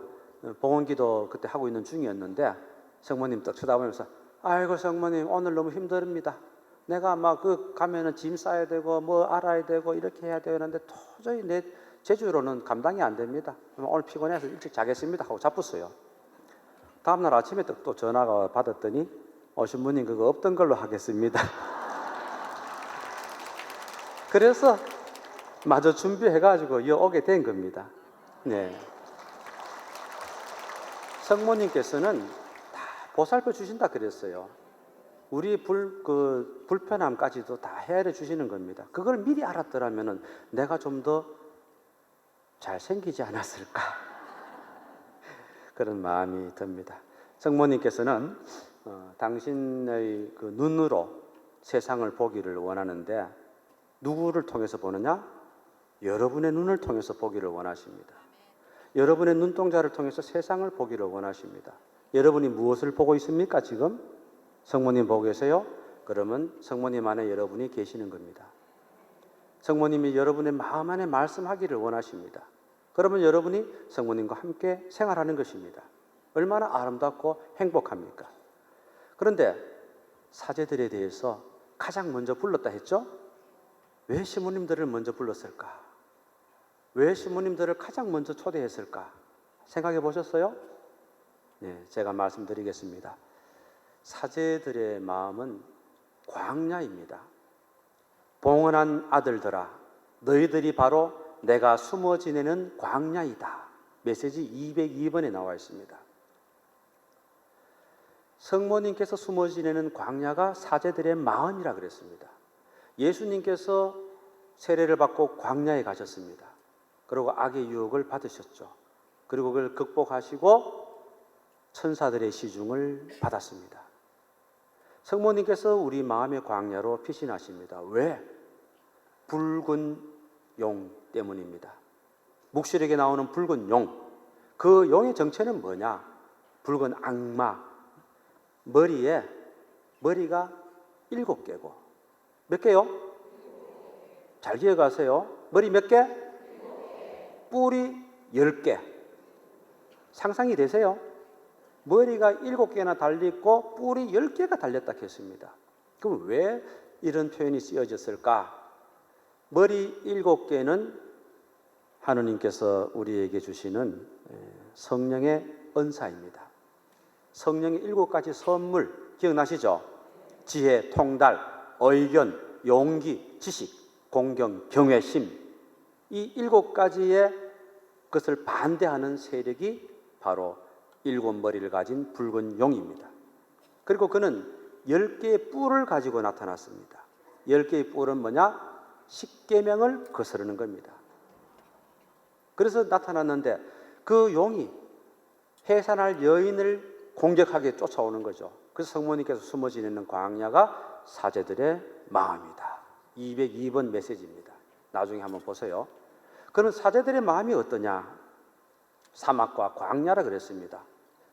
봉헌기도 그때 하고 있는 중이었는데 성모님 딱 쳐다보면서 아이고 성모님 오늘 너무 힘듭니다. 내가 아마 그 가면은 짐 싸야 되고 뭐 알아야 되고 이렇게 해야 되는데 도저히 내 제주로는 감당이 안 됩니다. 오늘 피곤해서 일찍 자겠습니다 하고 잡았어요. 다음날 아침에 또 전화가 받았더니 신부님 그거 없던 걸로 하겠습니다. 그래서 마저 준비해가지고 오게 된 겁니다. 네. 성모님께서는 다 보살펴 주신다 그랬어요. 우리 불편함까지도 다 헤아려 주시는 겁니다. 그걸 미리 알았더라면 내가 좀 더 잘생기지 않았을까 그런 마음이 듭니다. 성모님께서는 당신의 그 눈으로 세상을 보기를 원하는데 누구를 통해서 보느냐? 여러분의 눈을 통해서 보기를 원하십니다. 여러분의 눈동자를 통해서 세상을 보기를 원하십니다. 여러분이 무엇을 보고 있습니까? 지금 성모님 보고 계세요? 그러면 성모님 안에 여러분이 계시는 겁니다. 성모님이 여러분의 마음 안에 말씀하기를 원하십니다. 그러면 여러분이 성모님과 함께 생활하는 것입니다. 얼마나 아름답고 행복합니까? 그런데 사제들에 대해서 가장 먼저 불렀다 했죠? 왜 시모님들을 먼저 불렀을까? 왜 시모님들을 가장 먼저 초대했을까? 생각해 보셨어요? 네, 제가 말씀드리겠습니다. 사제들의 마음은 광야입니다. 봉헌한 아들들아, 너희들이 바로 내가 숨어 지내는 광야이다. 메시지 202번에 나와 있습니다. 성모님께서 숨어 지내는 광야가 사제들의 마음이라 그랬습니다. 예수님께서 세례를 받고 광야에 가셨습니다. 그리고 악의 유혹을 받으셨죠. 그리고 그걸 극복하시고 천사들의 시중을 받았습니다. 성모님께서 우리 마음의 광야로 피신하십니다. 왜? 붉은 용 때문입니다. 묵시록에 나오는 붉은 용, 그 용의 정체는 뭐냐? 붉은 악마, 머리가 7개고 몇 개요? 잘 기억하세요. 머리 몇 개? 뿔이 10개. 상상이 되세요? 머리가 7개나 달렸고 뿔이 10개가 달렸다 했습니다. 그럼 왜 이런 표현이 쓰여졌을까? 머리 7개는 하느님께서 우리에게 주시는 성령의 은사입니다. 성령의 7가지 선물 기억나시죠? 지혜, 통달, 의견, 용기, 지식, 공경, 경외심, 이 7가지의 것을 반대하는 세력이 바로 7머리를 가진 붉은 용입니다. 그리고 그는 10개의 뿔을 가지고 나타났습니다. 10개의 뿔은 뭐냐? 십계명을 거스르는 겁니다. 그래서 나타났는데 그 용이 해산할 여인을 공격하게 쫓아오는 거죠. 그래서 성모님께서 숨어 지내는 광야가 사제들의 마음이다. 202번 메시지입니다. 나중에 한번 보세요. 그럼 사제들의 마음이 어떠냐? 사막과 광야라 그랬습니다.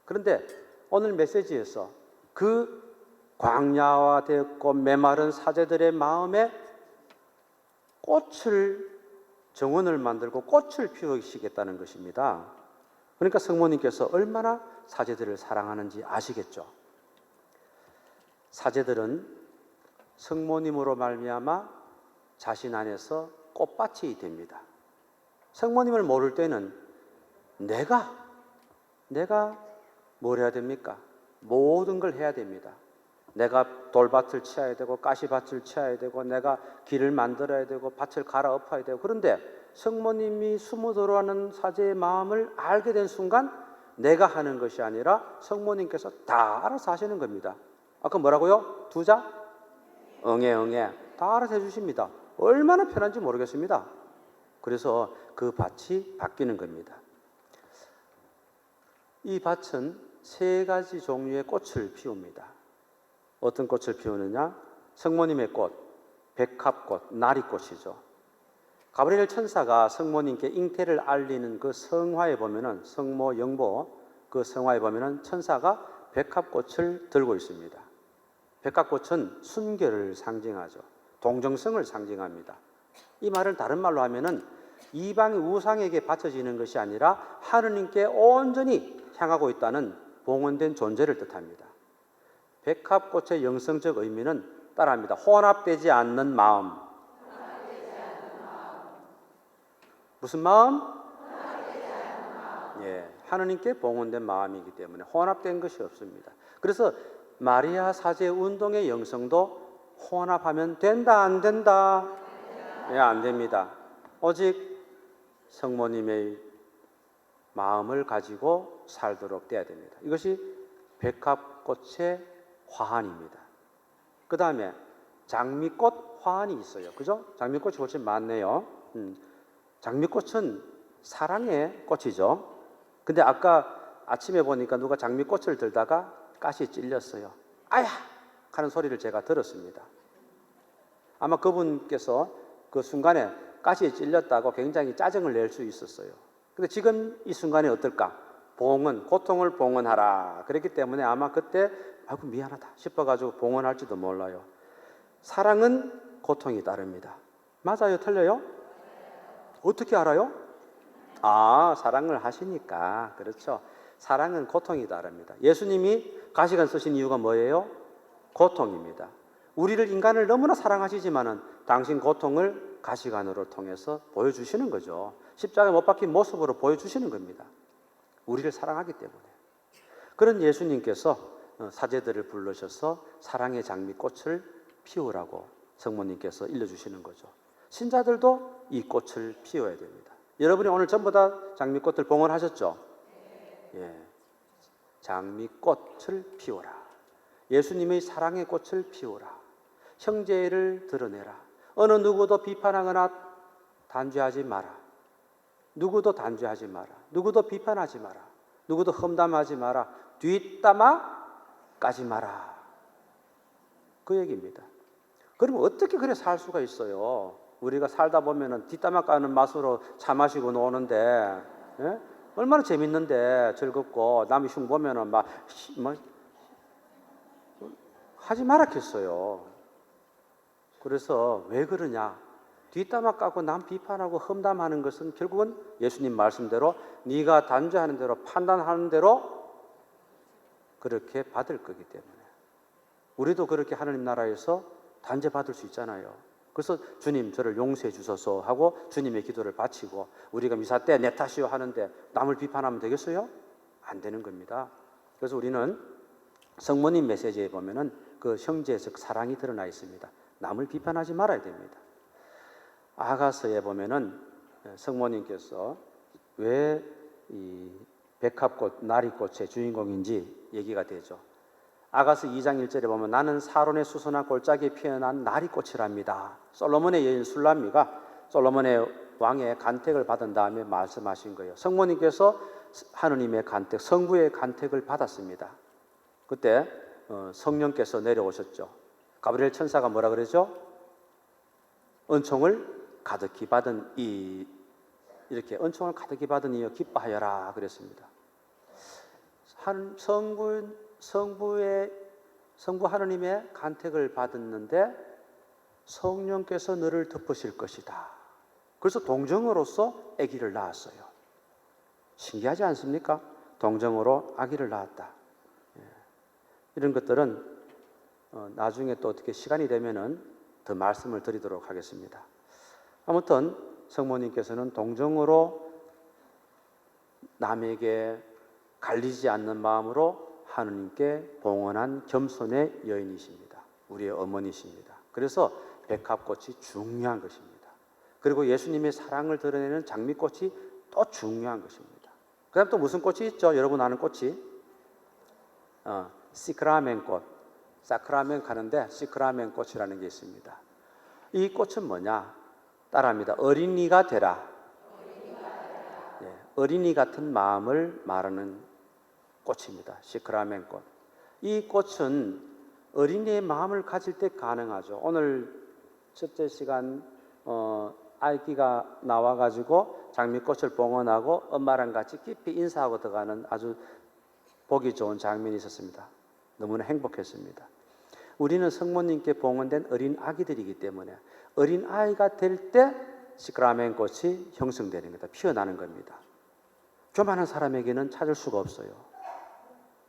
그런데 오늘 메시지에서 그 광야와 되었고 메마른 사제들의 마음에 정원을 만들고 꽃을 피우시겠다는 것입니다. 그러니까 성모님께서 얼마나 사제들을 사랑하는지 아시겠죠? 사제들은 성모님으로 말미암아 자신 안에서 꽃밭이 됩니다. 성모님을 모를 때는 내가 뭘 해야 됩니까? 모든 걸 해야 됩니다. 내가 돌밭을 치어야 되고 가시밭을 치어야 되고 내가 길을 만들어야 되고 밭을 갈아엎어야 되고. 그런데 성모님이 숨어 들어가는 사제의 마음을 알게 된 순간 내가 하는 것이 아니라 성모님께서 다 알아서 하시는 겁니다. 아까 뭐라고요? 두자? 응애 다 알아서 해주십니다. 얼마나 편한지 모르겠습니다. 그래서 그 밭이 바뀌는 겁니다. 이 밭은 3가지 종류의 꽃을 피웁니다. 어떤 꽃을 피우느냐? 성모님의 꽃, 백합꽃, 나리꽃이죠. 가브리엘 천사가 성모님께 잉태를 알리는 그 성화에 보면은 성모 영보 그 성화에 보면은 천사가 백합꽃을 들고 있습니다. 백합꽃은 순결을 상징하죠. 동정성을 상징합니다. 이 말을 다른 말로 하면은 이방의 우상에게 바쳐지는 것이 아니라 하느님께 온전히 향하고 있다는 봉헌된 존재를 뜻합니다. 백합꽃의 영성적 의미는 따라합니다. 혼합되지 않는 마음. 무슨 마음? 예, 하느님께 봉헌된 마음이기 때문에 혼합된 것이 없습니다. 그래서 마리아 사제 운동의 영성도 혼합하면 된다, 안 된다? 예, 안 됩니다. 오직 성모님의 마음을 가지고 살도록 돼야 됩니다. 이것이 백합꽃의 화환입니다. 그 다음에 장미꽃 화환이 있어요. 그죠? 장미꽃이 훨씬 많네요. 장미꽃은 사랑의 꽃이죠. 근데 아까 아침에 보니까 누가 장미꽃을 들다가 가시 찔렸어요. 아야! 하는 소리를 제가 들었습니다. 아마 그분께서 그 순간에 가시에 찔렸다고 굉장히 짜증을 낼 수 있었어요. 근데 지금 이 순간에 어떨까? 봉헌, 고통을 봉헌하라. 그랬기 때문에 아마 그때 아이고 미안하다 싶어가지고 봉헌할지도 몰라요. 사랑은 고통이 따릅니다. 맞아요? 틀려요? 어떻게 알아요? 아, 사랑을 하시니까. 그렇죠. 사랑은 고통이 따릅니다. 예수님이 가시관 쓰신 이유가 뭐예요? 고통입니다. 우리를 인간을 너무나 사랑하시지만은 당신 고통을 가시관으로 통해서 보여주시는 거죠. 십자가에 못 박힌 모습으로 보여주시는 겁니다. 우리를 사랑하기 때문에. 그런 예수님께서 사제들을 부르셔서 사랑의 장미꽃을 피우라고 성모님께서 일러주시는 거죠. 신자들도 이 꽃을 피워야 됩니다. 여러분이 오늘 전부 다 장미꽃을 봉헌하셨죠? 예. 장미꽃을 피워라. 예수님의 사랑의 꽃을 피우라. 형제를 드러내라. 어느 누구도 비판하거나 단죄하지 마라. 누구도 단죄하지 마라. 누구도 비판하지 마라. 누구도 험담하지 마라. 뒷담화 까지 마라. 그 얘기입니다. 그러면 어떻게 그래 살 수가 있어요? 우리가 살다 보면은 뒷담화 까는 맛으로 차 마시고 노는데, 예? 얼마나 재밌는데 즐겁고 남이 흉 보면은 막 하지 말았겠어요. 그래서 왜 그러냐? 뒷담화 까고 남 비판하고 험담하는 것은 결국은 예수님 말씀대로 네가 단죄하는 대로 판단하는 대로 그렇게 받을 거기 때문에 우리도 그렇게 하나님 나라에서 단죄 받을 수 있잖아요. 그래서 주님 저를 용서해 주소서 하고 주님의 기도를 바치고 우리가 미사 때 내 탓이요 하는데 남을 비판하면 되겠어요? 안 되는 겁니다. 그래서 우리는 성모님 메시지에 보면은 그 형제적 사랑이 드러나 있습니다. 남을 비판하지 말아야 됩니다. 아가서에 보면은 성모님께서 왜 이 백합꽃, 나리꽃의 주인공인지 얘기가 되죠. 아가서 2장 1절에 보면 나는 사론의 수선한 골짜기에 피어난 나리꽃이랍니다. 솔로몬의 여인 술람미가 솔로몬의 왕의 간택을 받은 다음에 말씀하신 거예요. 성모님께서 하느님의 간택, 성부의 간택을 받았습니다. 그때 성령께서 내려오셨죠. 가브리엘 천사가 뭐라 그러죠? 은총을 가득히 받은 이렇게 은총을 가득히 받은 이여 기뻐하여라 그랬습니다. 성부 하느님의 간택을 받았는데 성령께서 너를 덮으실 것이다. 그래서 동정으로서 아기를 낳았어요. 신기하지 않습니까? 동정으로 아기를 낳았다. 이런 것들은 나중에 또 어떻게 시간이 되면은 더 말씀을 드리도록 하겠습니다. 아무튼 성모님께서는 동정으로 남에게 갈리지 않는 마음으로 하느님께 봉헌한 겸손의 여인이십니다. 우리의 어머니십니다. 그래서 백합꽃이 중요한 것입니다. 그리고 예수님의 사랑을 드러내는 장미꽃이 또 중요한 것입니다. 그 다음 또 무슨 꽃이 있죠? 여러분 아는 꽃이? 시크라멘 꽃. 사크라멘 가는데 시크라멘 꽃이라는 게 있습니다. 이 꽃은 뭐냐? 따라합니다. 어린이가 되라. 예, 어린이 같은 마음을 말하는 꽃입니다. 시크라멘 꽃. 이 꽃은 어린이의 마음을 가질 때 가능하죠. 오늘 첫째 시간 아이기가 나와가지고 장미꽃을 봉헌하고 엄마랑 같이 깊이 인사하고 들어가는 아주 보기 좋은 장면이 있었습니다. 너무나 행복했습니다. 우리는 성모님께 봉헌된 어린 아기들이기 때문에 어린 아이가 될 때 시크라멘 꽃이 형성되는 겁니다. 피어나는 겁니다. 교만한 사람에게는 찾을 수가 없어요.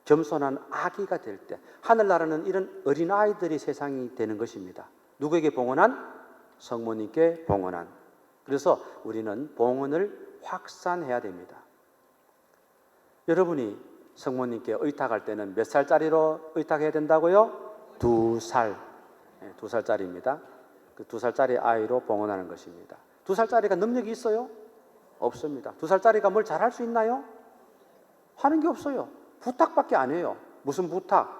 겸손한 아기가 될 때 하늘나라는 이런 어린 아이들이 세상이 되는 것입니다. 누구에게 봉헌한? 성모님께 봉헌한. 그래서 우리는 봉헌을 확산해야 됩니다. 여러분이 성모님께 의탁할 때는 몇 살짜리로 의탁해야 된다고요? 2살. 2살짜리입니다. 그 2살짜리 아이로 봉헌하는 것입니다. 2살짜리가 능력이 있어요? 없습니다. 2살짜리가 뭘 잘할 수 있나요? 하는 게 없어요. 부탁밖에 안 해요. 무슨 부탁?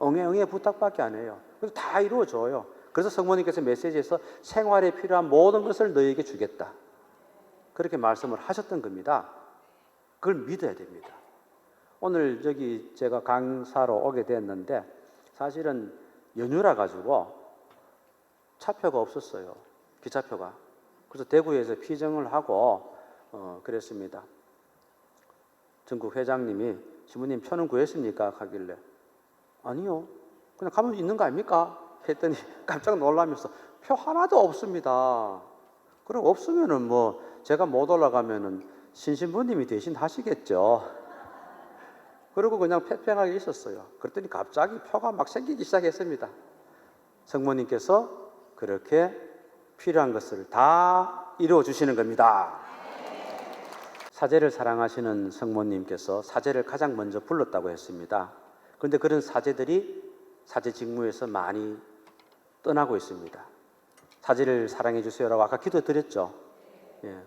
응애 부탁밖에 안 해요. 그래서 다 이루어져요. 그래서 성모님께서 메시지에서 생활에 필요한 모든 것을 너희에게 주겠다. 그렇게 말씀을 하셨던 겁니다. 그걸 믿어야 됩니다. 오늘 여기 제가 강사로 오게 됐는데 사실은 연휴라 가지고 차표가 없었어요. 기차표가. 그래서 대구에서 피정을 하고 그랬습니다. 전국 회장님이 신부님 표는 구했습니까? 하길래 아니요. 그냥 가면 있는 거 아닙니까? 했더니 깜짝 놀라면서 표 하나도 없습니다. 그럼 없으면은 뭐 제가 못 올라가면은 신신부님이 대신 하시겠죠. 그리고 그냥 패평하게 있었어요. 그랬더니 갑자기 표가 막 생기기 시작했습니다. 성모님께서 그렇게 필요한 것을 다 이루어 주시는 겁니다. 사제를 사랑하시는 성모님께서 사제를 가장 먼저 불렀다고 했습니다. 그런데 그런 사제들이 사제 직무에서 많이 떠나고 있습니다. 사제를 사랑해 주세요라고 아까 기도드렸죠.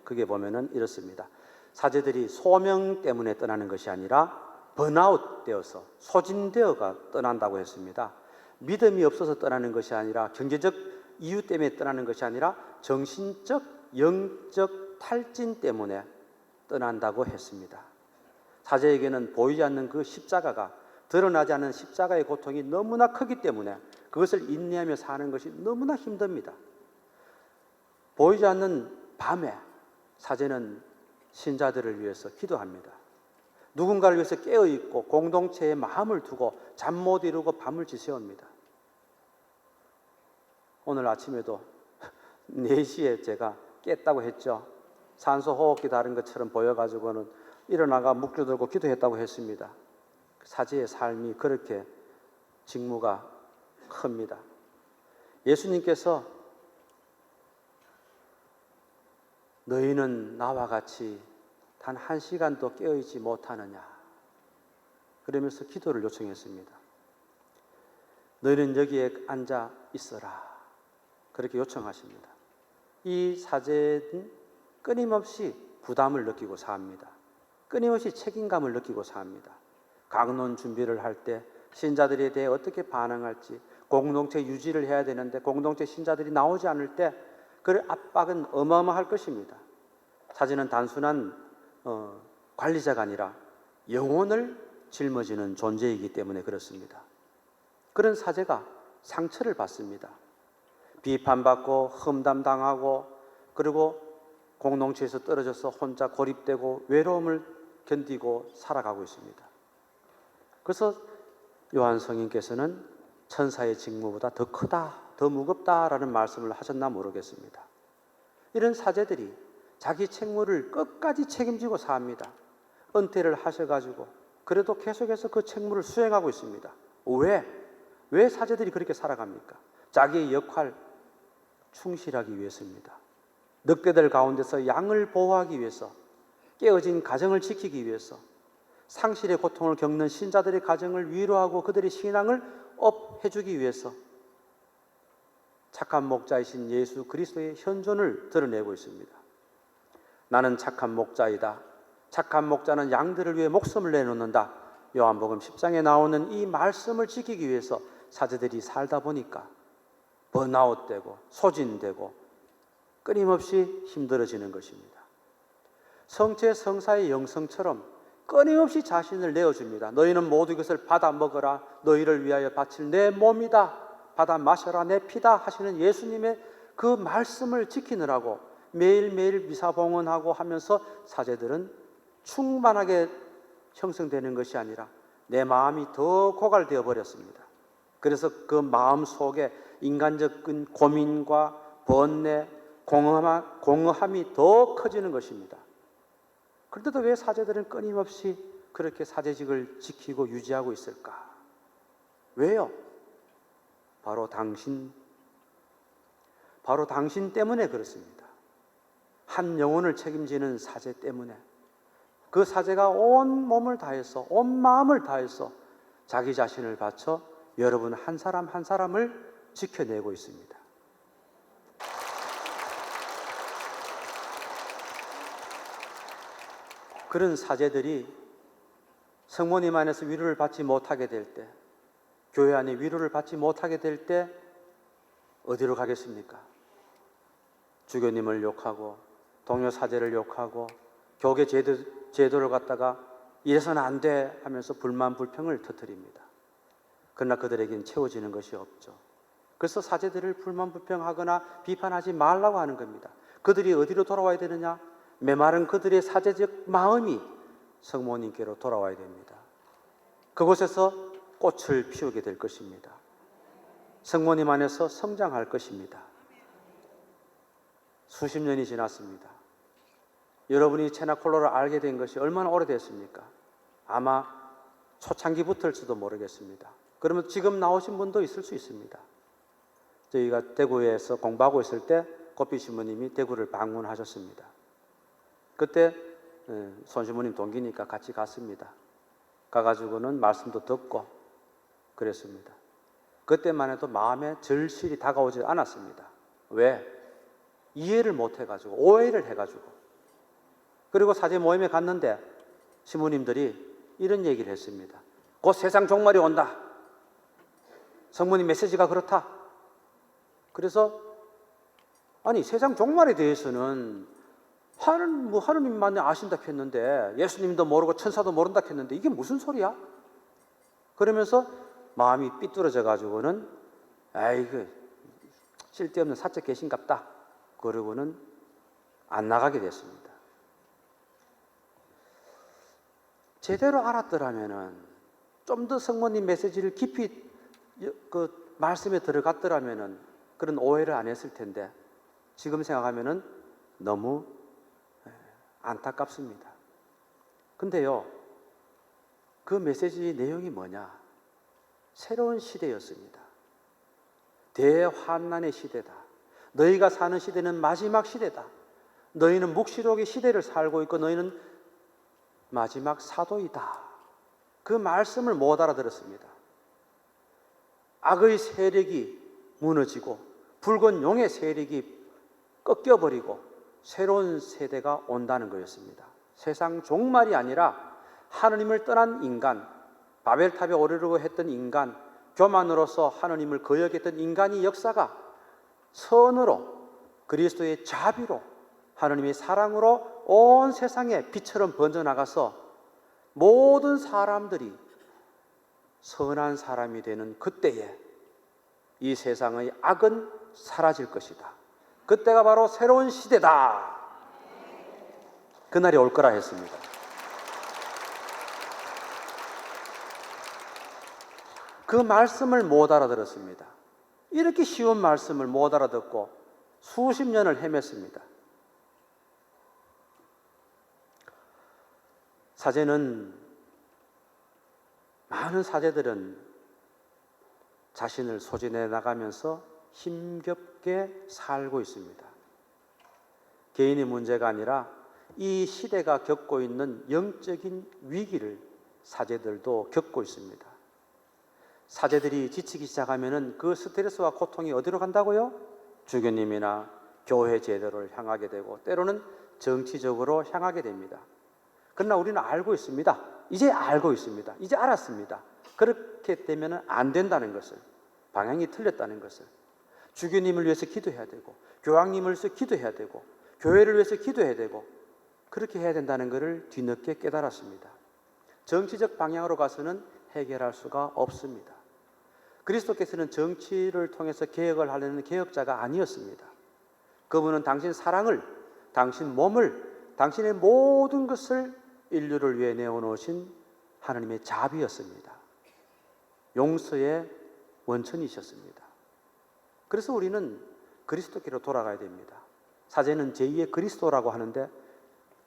그게 보면은 이렇습니다. 사제들이 소명 때문에 떠나는 것이 아니라 번아웃 되어서 소진되어가 떠난다고 했습니다. 믿음이 없어서 떠나는 것이 아니라 경제적 이유 때문에 떠나는 것이 아니라 정신적, 영적 탈진 때문에 떠난다고 했습니다. 사제에게는 보이지 않는 그 십자가가, 드러나지 않는 십자가의 고통이 너무나 크기 때문에 그것을 인내하며 사는 것이 너무나 힘듭니다. 보이지 않는 밤에 사제는 신자들을 위해서 기도합니다. 누군가를 위해서 깨어있고 공동체에 마음을 두고 잠 못 이루고 밤을 지새웁니다. 오늘 아침에도 4시에 제가 깼다고 했죠. 산소 호흡기 다른 것처럼 보여가지고는 일어나가 묵주 들고 기도했다고 했습니다. 사제의 삶이 그렇게 직무가 큽니다. 예수님께서 너희는 나와 같이 단 1시간도 깨어있지 못하느냐 그러면서 기도를 요청했습니다. 너희는 여기에 앉아 있어라 그렇게 요청하십니다. 이 사제는 끊임없이 부담을 느끼고 삽니다. 끊임없이 책임감을 느끼고 삽니다. 강론 준비를 할 때 신자들에 대해 어떻게 반응할지, 공동체 유지를 해야 되는데 공동체 신자들이 나오지 않을 때 그 압박은 어마어마할 것입니다. 사제는 단순한 관리자가 아니라 영혼을 짊어지는 존재이기 때문에 그렇습니다. 그런 사제가 상처를 받습니다. 비판받고 험담당하고 그리고 공동체에서 떨어져서 혼자 고립되고 외로움을 견디고 살아가고 있습니다. 그래서 요한 성인께서는 천사의 직무보다 더 크다, 더 무겁다라는 말씀을 하셨나 모르겠습니다. 이런 사제들이 자기 책무를 끝까지 책임지고 삽니다. 은퇴를 하셔가지고 그래도 계속해서 그 책무를 수행하고 있습니다. 왜 사제들이 그렇게 살아갑니까? 자기의 역할 충실하기 위해서입니다. 늑대들 가운데서 양을 보호하기 위해서, 깨어진 가정을 지키기 위해서, 상실의 고통을 겪는 신자들의 가정을 위로하고 그들의 신앙을 업해주기 위해서 착한 목자이신 예수 그리스도의 현존을 드러내고 있습니다. 나는 착한 목자이다. 착한 목자는 양들을 위해 목숨을 내놓는다. 요한복음 10장에 나오는 이 말씀을 지키기 위해서 사제들이 살다 보니까 번아웃되고 소진되고 끊임없이 힘들어지는 것입니다. 성체 성사의 영성처럼 끊임없이 자신을 내어줍니다. 너희는 모두 이것을 받아 먹어라. 너희를 위하여 바칠 내 몸이다. 받아 마셔라. 내 피다. 하시는 예수님의 그 말씀을 지키느라고 매일매일 미사봉헌하고 하면서 사제들은 충만하게 형성되는 것이 아니라 내 마음이 더 고갈되어 버렸습니다. 그래서 그 마음 속에 인간적인 고민과 번뇌, 공허함이 더 커지는 것입니다. 그런데도 왜 사제들은 끊임없이 그렇게 사제직을 지키고 유지하고 있을까? 왜요? 바로 당신 때문에 그렇습니다. 한 영혼을 책임지는 사제 때문에, 그 사제가 온 몸을 다해서, 온 마음을 다해서 자기 자신을 바쳐 여러분 한 사람 한 사람을 지켜내고 있습니다. 그런 사제들이 성모님 안에서 위로를 받지 못하게 될 때, 교회 안에 위로를 받지 못하게 될 때 어디로 가겠습니까? 주교님을 욕하고 동료 사제를 욕하고 교계 제도를 갖다가 이래서는 안 돼 하면서 불만 불평을 터뜨립니다. 그러나 그들에겐 채워지는 것이 없죠. 그래서 사제들을 불만 불평하거나 비판하지 말라고 하는 겁니다. 그들이 어디로 돌아와야 되느냐? 메마른 그들의 사제적 마음이 성모님께로 돌아와야 됩니다. 그곳에서 꽃을 피우게 될 것입니다. 성모님 안에서 성장할 것입니다. 수십 년이 지났습니다. 여러분이 체나콜로를 알게 된 것이 얼마나 오래됐습니까? 아마 초창기부터일지도 모르겠습니다. 그러면 지금 나오신 분도 있을 수 있습니다. 저희가 대구에서 공부하고 있을 때 고피 신부님이 대구를 방문하셨습니다. 그때 손 신부님 동기니까 같이 갔습니다. 가가지고는 말씀도 듣고 그랬습니다. 그때만 해도 마음에 절실히 다가오지 않았습니다. 왜? 이해를 못 해가지고, 오해를 해가지고. 그리고 사제 모임에 갔는데 신부님들이 이런 얘기를 했습니다. 곧 세상 종말이 온다. 성모님 메시지가 그렇다. 그래서 아니 세상 종말에 대해서는 하느님만 아신다 했는데 예수님도 모르고 천사도 모른다 했는데 이게 무슨 소리야? 그러면서 마음이 삐뚤어져 가지고는 아이고 쓸데없는 사적 계신갑다. 그러고는 안 나가게 됐습니다. 제대로 알았더라면은 좀 더 성모님 메시지를 깊이 그 말씀에 들어갔더라면은 그런 오해를 안 했을 텐데 지금 생각하면은 너무 안타깝습니다. 근데요, 그 메시지 내용이 뭐냐? 새로운 시대였습니다. 대환난의 시대다. 너희가 사는 시대는 마지막 시대다. 너희는 묵시록의 시대를 살고 있고 너희는 마지막 사도이다. 그 말씀을 못 알아들었습니다. 악의 세력이 무너지고 붉은 용의 세력이 꺾여버리고 새로운 세대가 온다는 거였습니다. 세상 종말이 아니라 하느님을 떠난 인간, 바벨탑에 오르려고 했던 인간, 교만으로서 하느님을 거역했던 인간의 역사가 선으로 그리스도의 자비로 하느님의 사랑으로 온 세상에 빛처럼 번져나가서 모든 사람들이 선한 사람이 되는 그때에 이 세상의 악은 사라질 것이다. 그때가 바로 새로운 시대다. 그날이 올 거라 했습니다. 그 말씀을 못 알아들었습니다. 이렇게 쉬운 말씀을 못 알아듣고 수십 년을 헤맸습니다. 많은 사제들은 자신을 소진해 나가면서 힘겹게 살고 있습니다. 개인의 문제가 아니라 이 시대가 겪고 있는 영적인 위기를 사제들도 겪고 있습니다. 사제들이 지치기 시작하면 그 스트레스와 고통이 어디로 간다고요? 주교님이나 교회 제도를 향하게 되고 때로는 정치적으로 향하게 됩니다. 그러나 우리는 알고 있습니다. 이제 알고 있습니다. 이제 알았습니다. 그렇게 되면 안 된다는 것을, 방향이 틀렸다는 것을, 주교님을 위해서 기도해야 되고 교황님을 위해서 기도해야 되고 교회를 위해서 기도해야 되고 그렇게 해야 된다는 것을 뒤늦게 깨달았습니다. 정치적 방향으로 가서는 해결할 수가 없습니다. 그리스도께서는 정치를 통해서 개혁을 하려는 개혁자가 아니었습니다. 그분은 당신 사랑을, 당신 몸을, 당신의 모든 것을 인류를 위해 내어놓으신 하나님의 자비였습니다. 용서의 원천이셨습니다. 그래서 우리는 그리스도께로 돌아가야 됩니다. 사제는 제2의 그리스도라고 하는데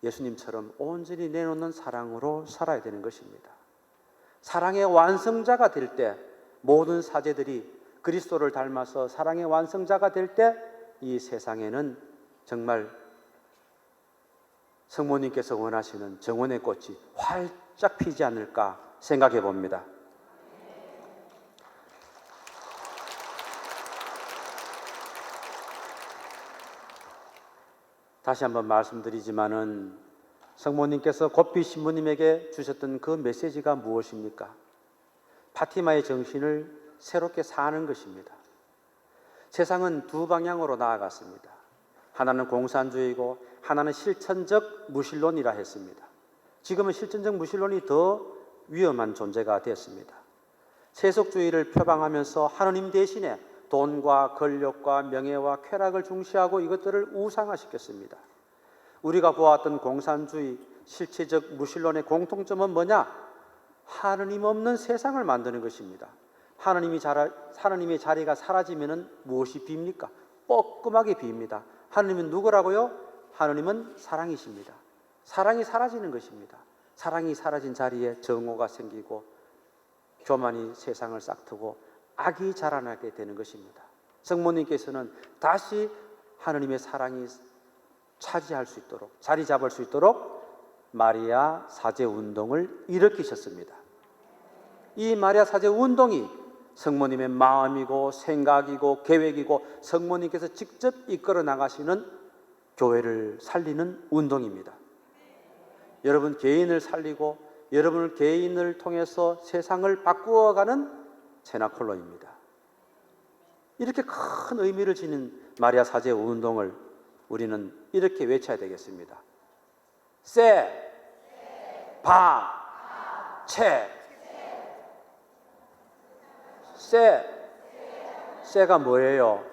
예수님처럼 온전히 내놓는 사랑으로 살아야 되는 것입니다. 사랑의 완성자가 될 때, 모든 사제들이 그리스도를 닮아서 사랑의 완성자가 될 때 이 세상에는 정말 성모님께서 원하시는 정원의 꽃이 활짝 피지 않을까 생각해 봅니다. 다시 한번 말씀드리지만은 성모님께서 고삐 신부님에게 주셨던 그 메시지가 무엇입니까? 파티마의 정신을 새롭게 사는 것입니다. 세상은 두 방향으로 나아갔습니다. 하나는 공산주의고 하나는 실천적 무신론이라 했습니다. 지금은 실천적 무신론이 더 위험한 존재가 되었습니다. 세속주의를 표방하면서 하느님 대신에 돈과 권력과 명예와 쾌락을 중시하고 이것들을 우상화시켰습니다. 우리가 보았던 공산주의, 실체적 무신론의 공통점은 뭐냐? 하느님 없는 세상을 만드는 것입니다. 하느님의 자리가 사라지면 무엇이 빕니까? 뻐끔하게 빕니다. 하느님은 누구라고요? 하느님은 사랑이십니다. 사랑이 사라지는 것입니다. 사랑이 사라진 자리에 정오가 생기고 교만이 세상을 싹트고 악이 자라나게 되는 것입니다. 성모님께서는 다시 하느님의 사랑이 차지할 수 있도록, 자리 잡을 수 있도록 마리아 사제 운동을 일으키셨습니다. 이 마리아 사제 운동이 성모님의 마음이고 생각이고 계획이고 성모님께서 직접 이끌어 나가시는 교회를 살리는 운동입니다. 여러분 개인을 살리고 여러분 개인을 통해서 세상을 바꾸어가는 제나콜로입니다. 이렇게 큰 의미를 지닌 마리아 사제 운동을 우리는 이렇게 외쳐야 되겠습니다. 세, 바, 채. 세가 뭐예요?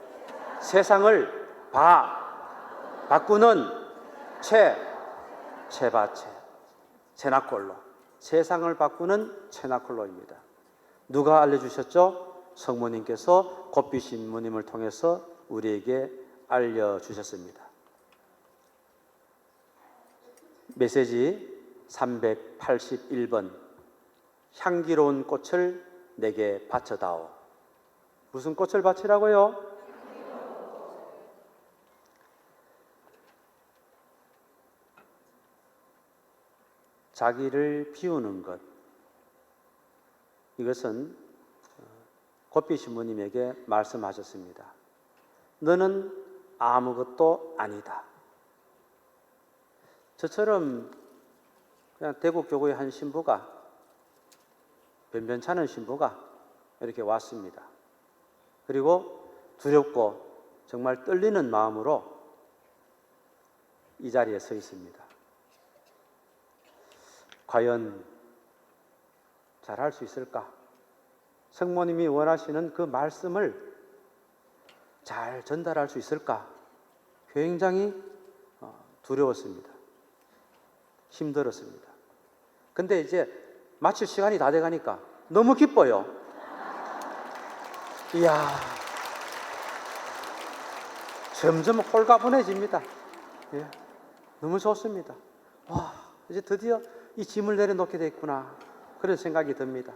세상을 바꾸는 체바체, 체나콜로. 세상을 바꾸는 체나콜로입니다. 누가 알려주셨죠? 성모님께서 고삐 신부님을 통해서 우리에게 알려주셨습니다. 메시지 381번, 향기로운 꽃을 내게 바쳐다오. 무슨 꽃을 바치라고요? 자기를 비우는 것. 이것은 고삐 신부님에게 말씀하셨습니다. 너는 아무것도 아니다. 저처럼 그냥 대구 교구의 한 신부가, 변변찮은 신부가 이렇게 왔습니다. 그리고 두렵고 정말 떨리는 마음으로 이 자리에 서 있습니다. 과연 잘할 수 있을까? 성모님이 원하시는 그 말씀을 잘 전달할 수 있을까? 굉장히 두려웠습니다. 힘들었습니다. 근데 이제 마칠 시간이 다 돼가니까 너무 기뻐요. 이야, 점점 홀가분해집니다. 예, 너무 좋습니다. 와, 이제 드디어 이 짐을 내려놓게 됐구나, 그런 생각이 듭니다.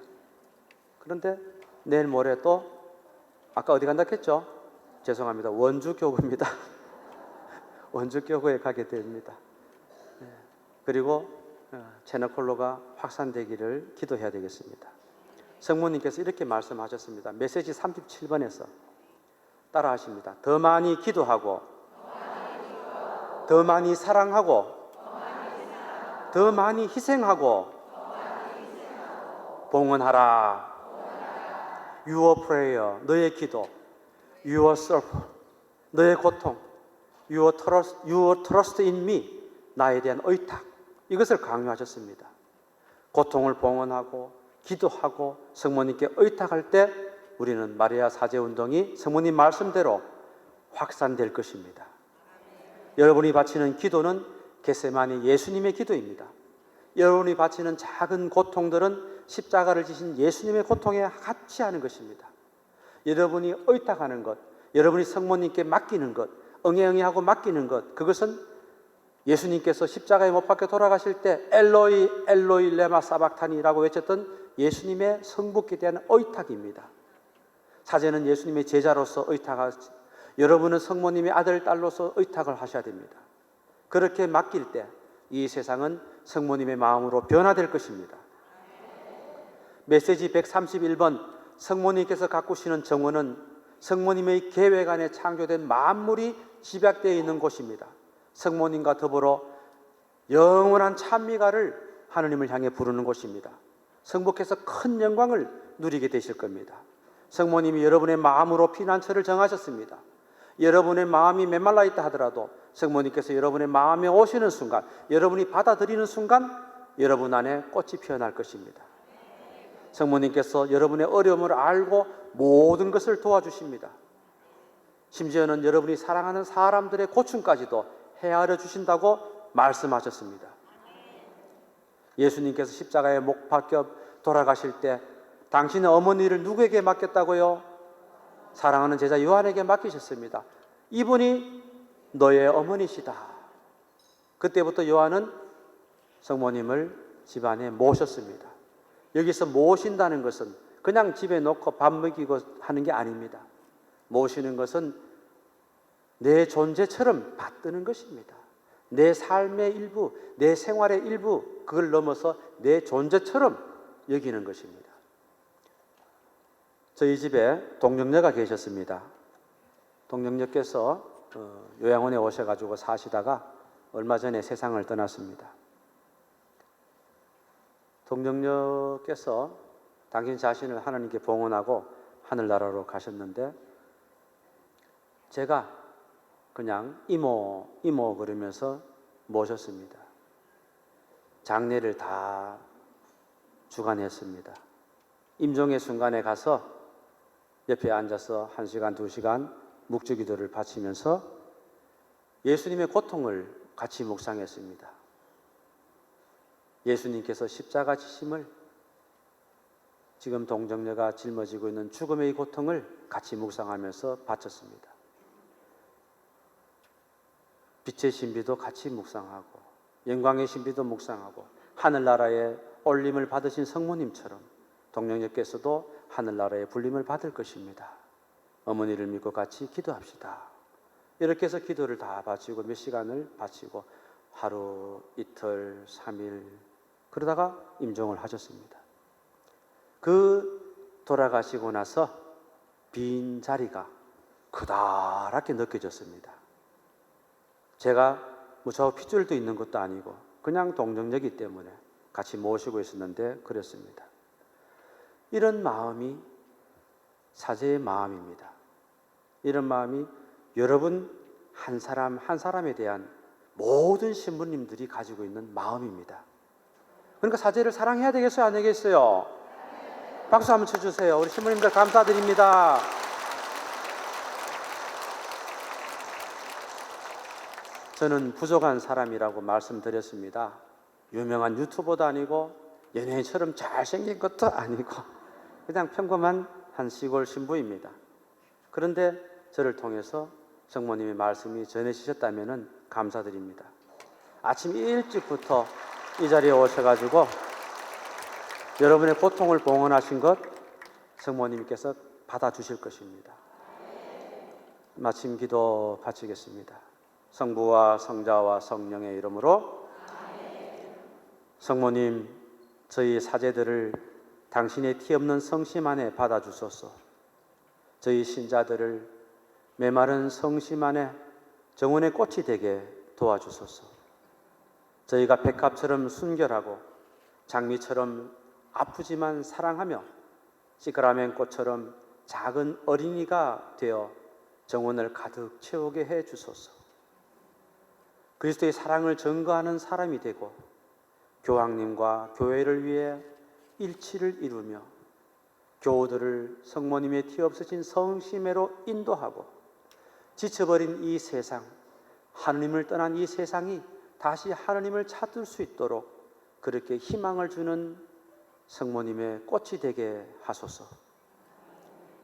그런데 내일 모레 또 아까 어디 간다 했죠? 죄송합니다. 원주교구입니다. 원주교구에 가게 됩니다. 예, 그리고 제너콜로가 확산되기를 기도해야 되겠습니다. 성모님께서 이렇게 말씀하셨습니다. 메시지 37번에서 따라 하십니다. 더 많이 기도하고, 더 많이 사랑하고, 더 많이 희생하고, 봉헌하라. Your prayer, 너의 기도, Your sorrow, 너의 고통, Your trust in me, 나에 대한 의탁, 이것을 강요하셨습니다. 고통을 봉헌하고 기도하고 성모님께 의탁할 때 우리는 마리아 사제운동이 성모님 말씀대로 확산될 것입니다. 여러분이 바치는 기도는 겟세마니 예수님의 기도입니다. 여러분이 바치는 작은 고통들은 십자가를 지신 예수님의 고통에 같이 하는 것입니다. 여러분이 의탁하는 것, 여러분이 성모님께 맡기는 것, 응애응애하고 맡기는 것, 그것은 예수님께서 십자가에 못 박혀 돌아가실 때 엘로이 엘로이 레마 사박타니라고 외쳤던 예수님의 성부께 대한 의탁입니다. 사제는 예수님의 제자로서 의탁하시, 여러분은 성모님의 아들, 딸로서 의탁을 하셔야 됩니다. 그렇게 맡길 때 이 세상은 성모님의 마음으로 변화될 것입니다. 메시지 131번, 성모님께서 가꾸시는 정원은 성모님의 계획 안에 창조된 만물이 집약되어 있는 곳입니다. 성모님과 더불어 영원한 찬미가를 하느님을 향해 부르는 곳입니다. 성부께서 큰 영광을 누리게 되실 겁니다. 성모님이 여러분의 마음으로 피난처를 정하셨습니다. 여러분의 마음이 메말라 있다 하더라도 성모님께서 여러분의 마음에 오시는 순간, 여러분이 받아들이는 순간 여러분 안에 꽃이 피어날 것입니다. 성모님께서 여러분의 어려움을 알고 모든 것을 도와주십니다. 심지어는 여러분이 사랑하는 사람들의 고충까지도 헤아려 주신다고 말씀하셨습니다. 예수님께서 십자가에 못 박혀 돌아가실 때 당신의 어머니를 누구에게 맡겼다고요? 사랑하는 제자 요한에게 맡기셨습니다. 이분이 너의 어머니시다. 그때부터 요한은 성모님을 집안에 모셨습니다. 여기서 모신다는 것은 그냥 집에 놓고 밥 먹이고 하는 게 아닙니다. 모시는 것은 내 존재처럼 받드는 것입니다. 내 삶의 일부, 내 생활의 일부, 그걸 넘어서 내 존재처럼 여기는 것입니다. 저희 집에 동정녀가 계셨습니다. 동정녀께서 요양원에 오셔가지고 사시다가 얼마 전에 세상을 떠났습니다. 동정녀께서 당신 자신을 하나님께 봉헌하고 하늘나라로 가셨는데 제가 그냥 이모 그러면서 모셨습니다. 장례를 다 주관했습니다. 임종의 순간에 가서 옆에 앉아서 1시간, 2시간 묵주기도를 바치면서 예수님의 고통을 같이 묵상했습니다. 예수님께서 십자가 지심을, 지금 동정녀가 짊어지고 있는 죽음의 고통을 같이 묵상하면서 바쳤습니다. 빛의 신비도 같이 묵상하고 영광의 신비도 묵상하고 하늘나라의 올림을 받으신 성모님처럼 동정녀께서도 하늘나라의 불림을 받을 것입니다. 어머니를 믿고 같이 기도합시다. 이렇게 해서 기도를 다 바치고 몇 시간을 바치고 하루, 이틀, 3일 그러다가 임종을 하셨습니다. 그 돌아가시고 나서 빈 자리가 크다랗게 느껴졌습니다. 제가 저 핏줄도 있는 것도 아니고 그냥 동정녀이기 때문에 같이 모시고 있었는데 그랬습니다. 이런 마음이 사제의 마음입니다. 이런 마음이 여러분 한 사람 한 사람에 대한 모든 신부님들이 가지고 있는 마음입니다. 그러니까 사제를 사랑해야 되겠어요? 안 되겠어요? 박수 한번 쳐주세요. 우리 신부님들 감사드립니다. 저는 부족한 사람이라고 말씀드렸습니다. 유명한 유튜버도 아니고 연예인처럼 잘생긴 것도 아니고 그냥 평범한 한 시골 신부입니다. 그런데 저를 통해서 성모님의 말씀이 전해지셨다면 감사드립니다. 아침 일찍부터 이 자리에 오셔가지고 여러분의 고통을 봉헌하신 것 성모님께서 받아주실 것입니다. 마침 기도 바치겠습니다. 성부와 성자와 성령의 이름으로 성모님, 저희 사제들을 당신의 티 없는 성심 안에 받아주소서. 저희 신자들을 메마른 성심 안에 정원의 꽃이 되게 도와주소서. 저희가 백합처럼 순결하고 장미처럼 아프지만 사랑하며 시크라멘 꽃처럼 작은 어린이가 되어 정원을 가득 채우게 해 주소서. 그리스도의 사랑을 증거하는 사람이 되고 교황님과 교회를 위해 일치를 이루며 교우들을 성모님의 티 없으신 성심회로 인도하고 지쳐버린 이 세상, 하느님을 떠난 이 세상이 다시 하느님을 찾을 수 있도록 그렇게 희망을 주는 성모님의 꽃이 되게 하소서.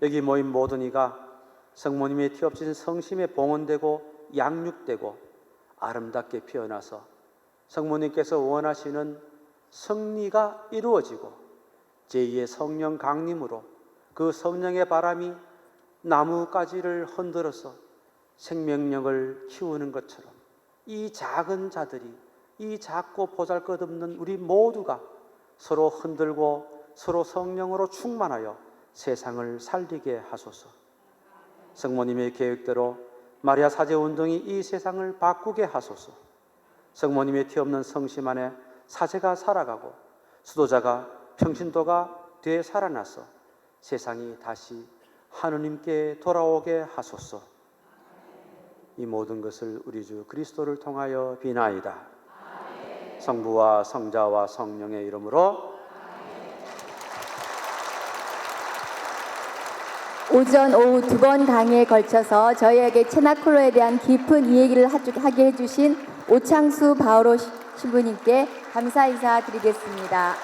여기 모인 모든 이가 성모님의 티 없으신 성심에 봉헌되고 양육되고 아름답게 피어나서 성모님께서 원하시는 승리가 이루어지고 제2의 성령 강림으로 그 성령의 바람이 나무가지를 흔들어서 생명력을 키우는 것처럼 이 작은 자들이, 이 작고 보잘것없는 우리 모두가 서로 흔들고 서로 성령으로 충만하여 세상을 살리게 하소서. 성모님의 계획대로 마리아 사제운동이 이 세상을 바꾸게 하소서. 성모님의 티 없는 성심 안에 사제가 살아가고 수도자가 평신도가 되살아나서 세상이 다시 하느님께 돌아오게 하소서. 이 모든 것을 우리 주 그리스도를 통하여 비나이다. 성부와 성자와 성령의 이름으로. 오전, 오후 두 번 강의에 걸쳐서 저희에게 체나클로에 대한 깊은 이야기를 하게 해주신 오창수 바오로 신부님께 감사 인사 드리겠습니다.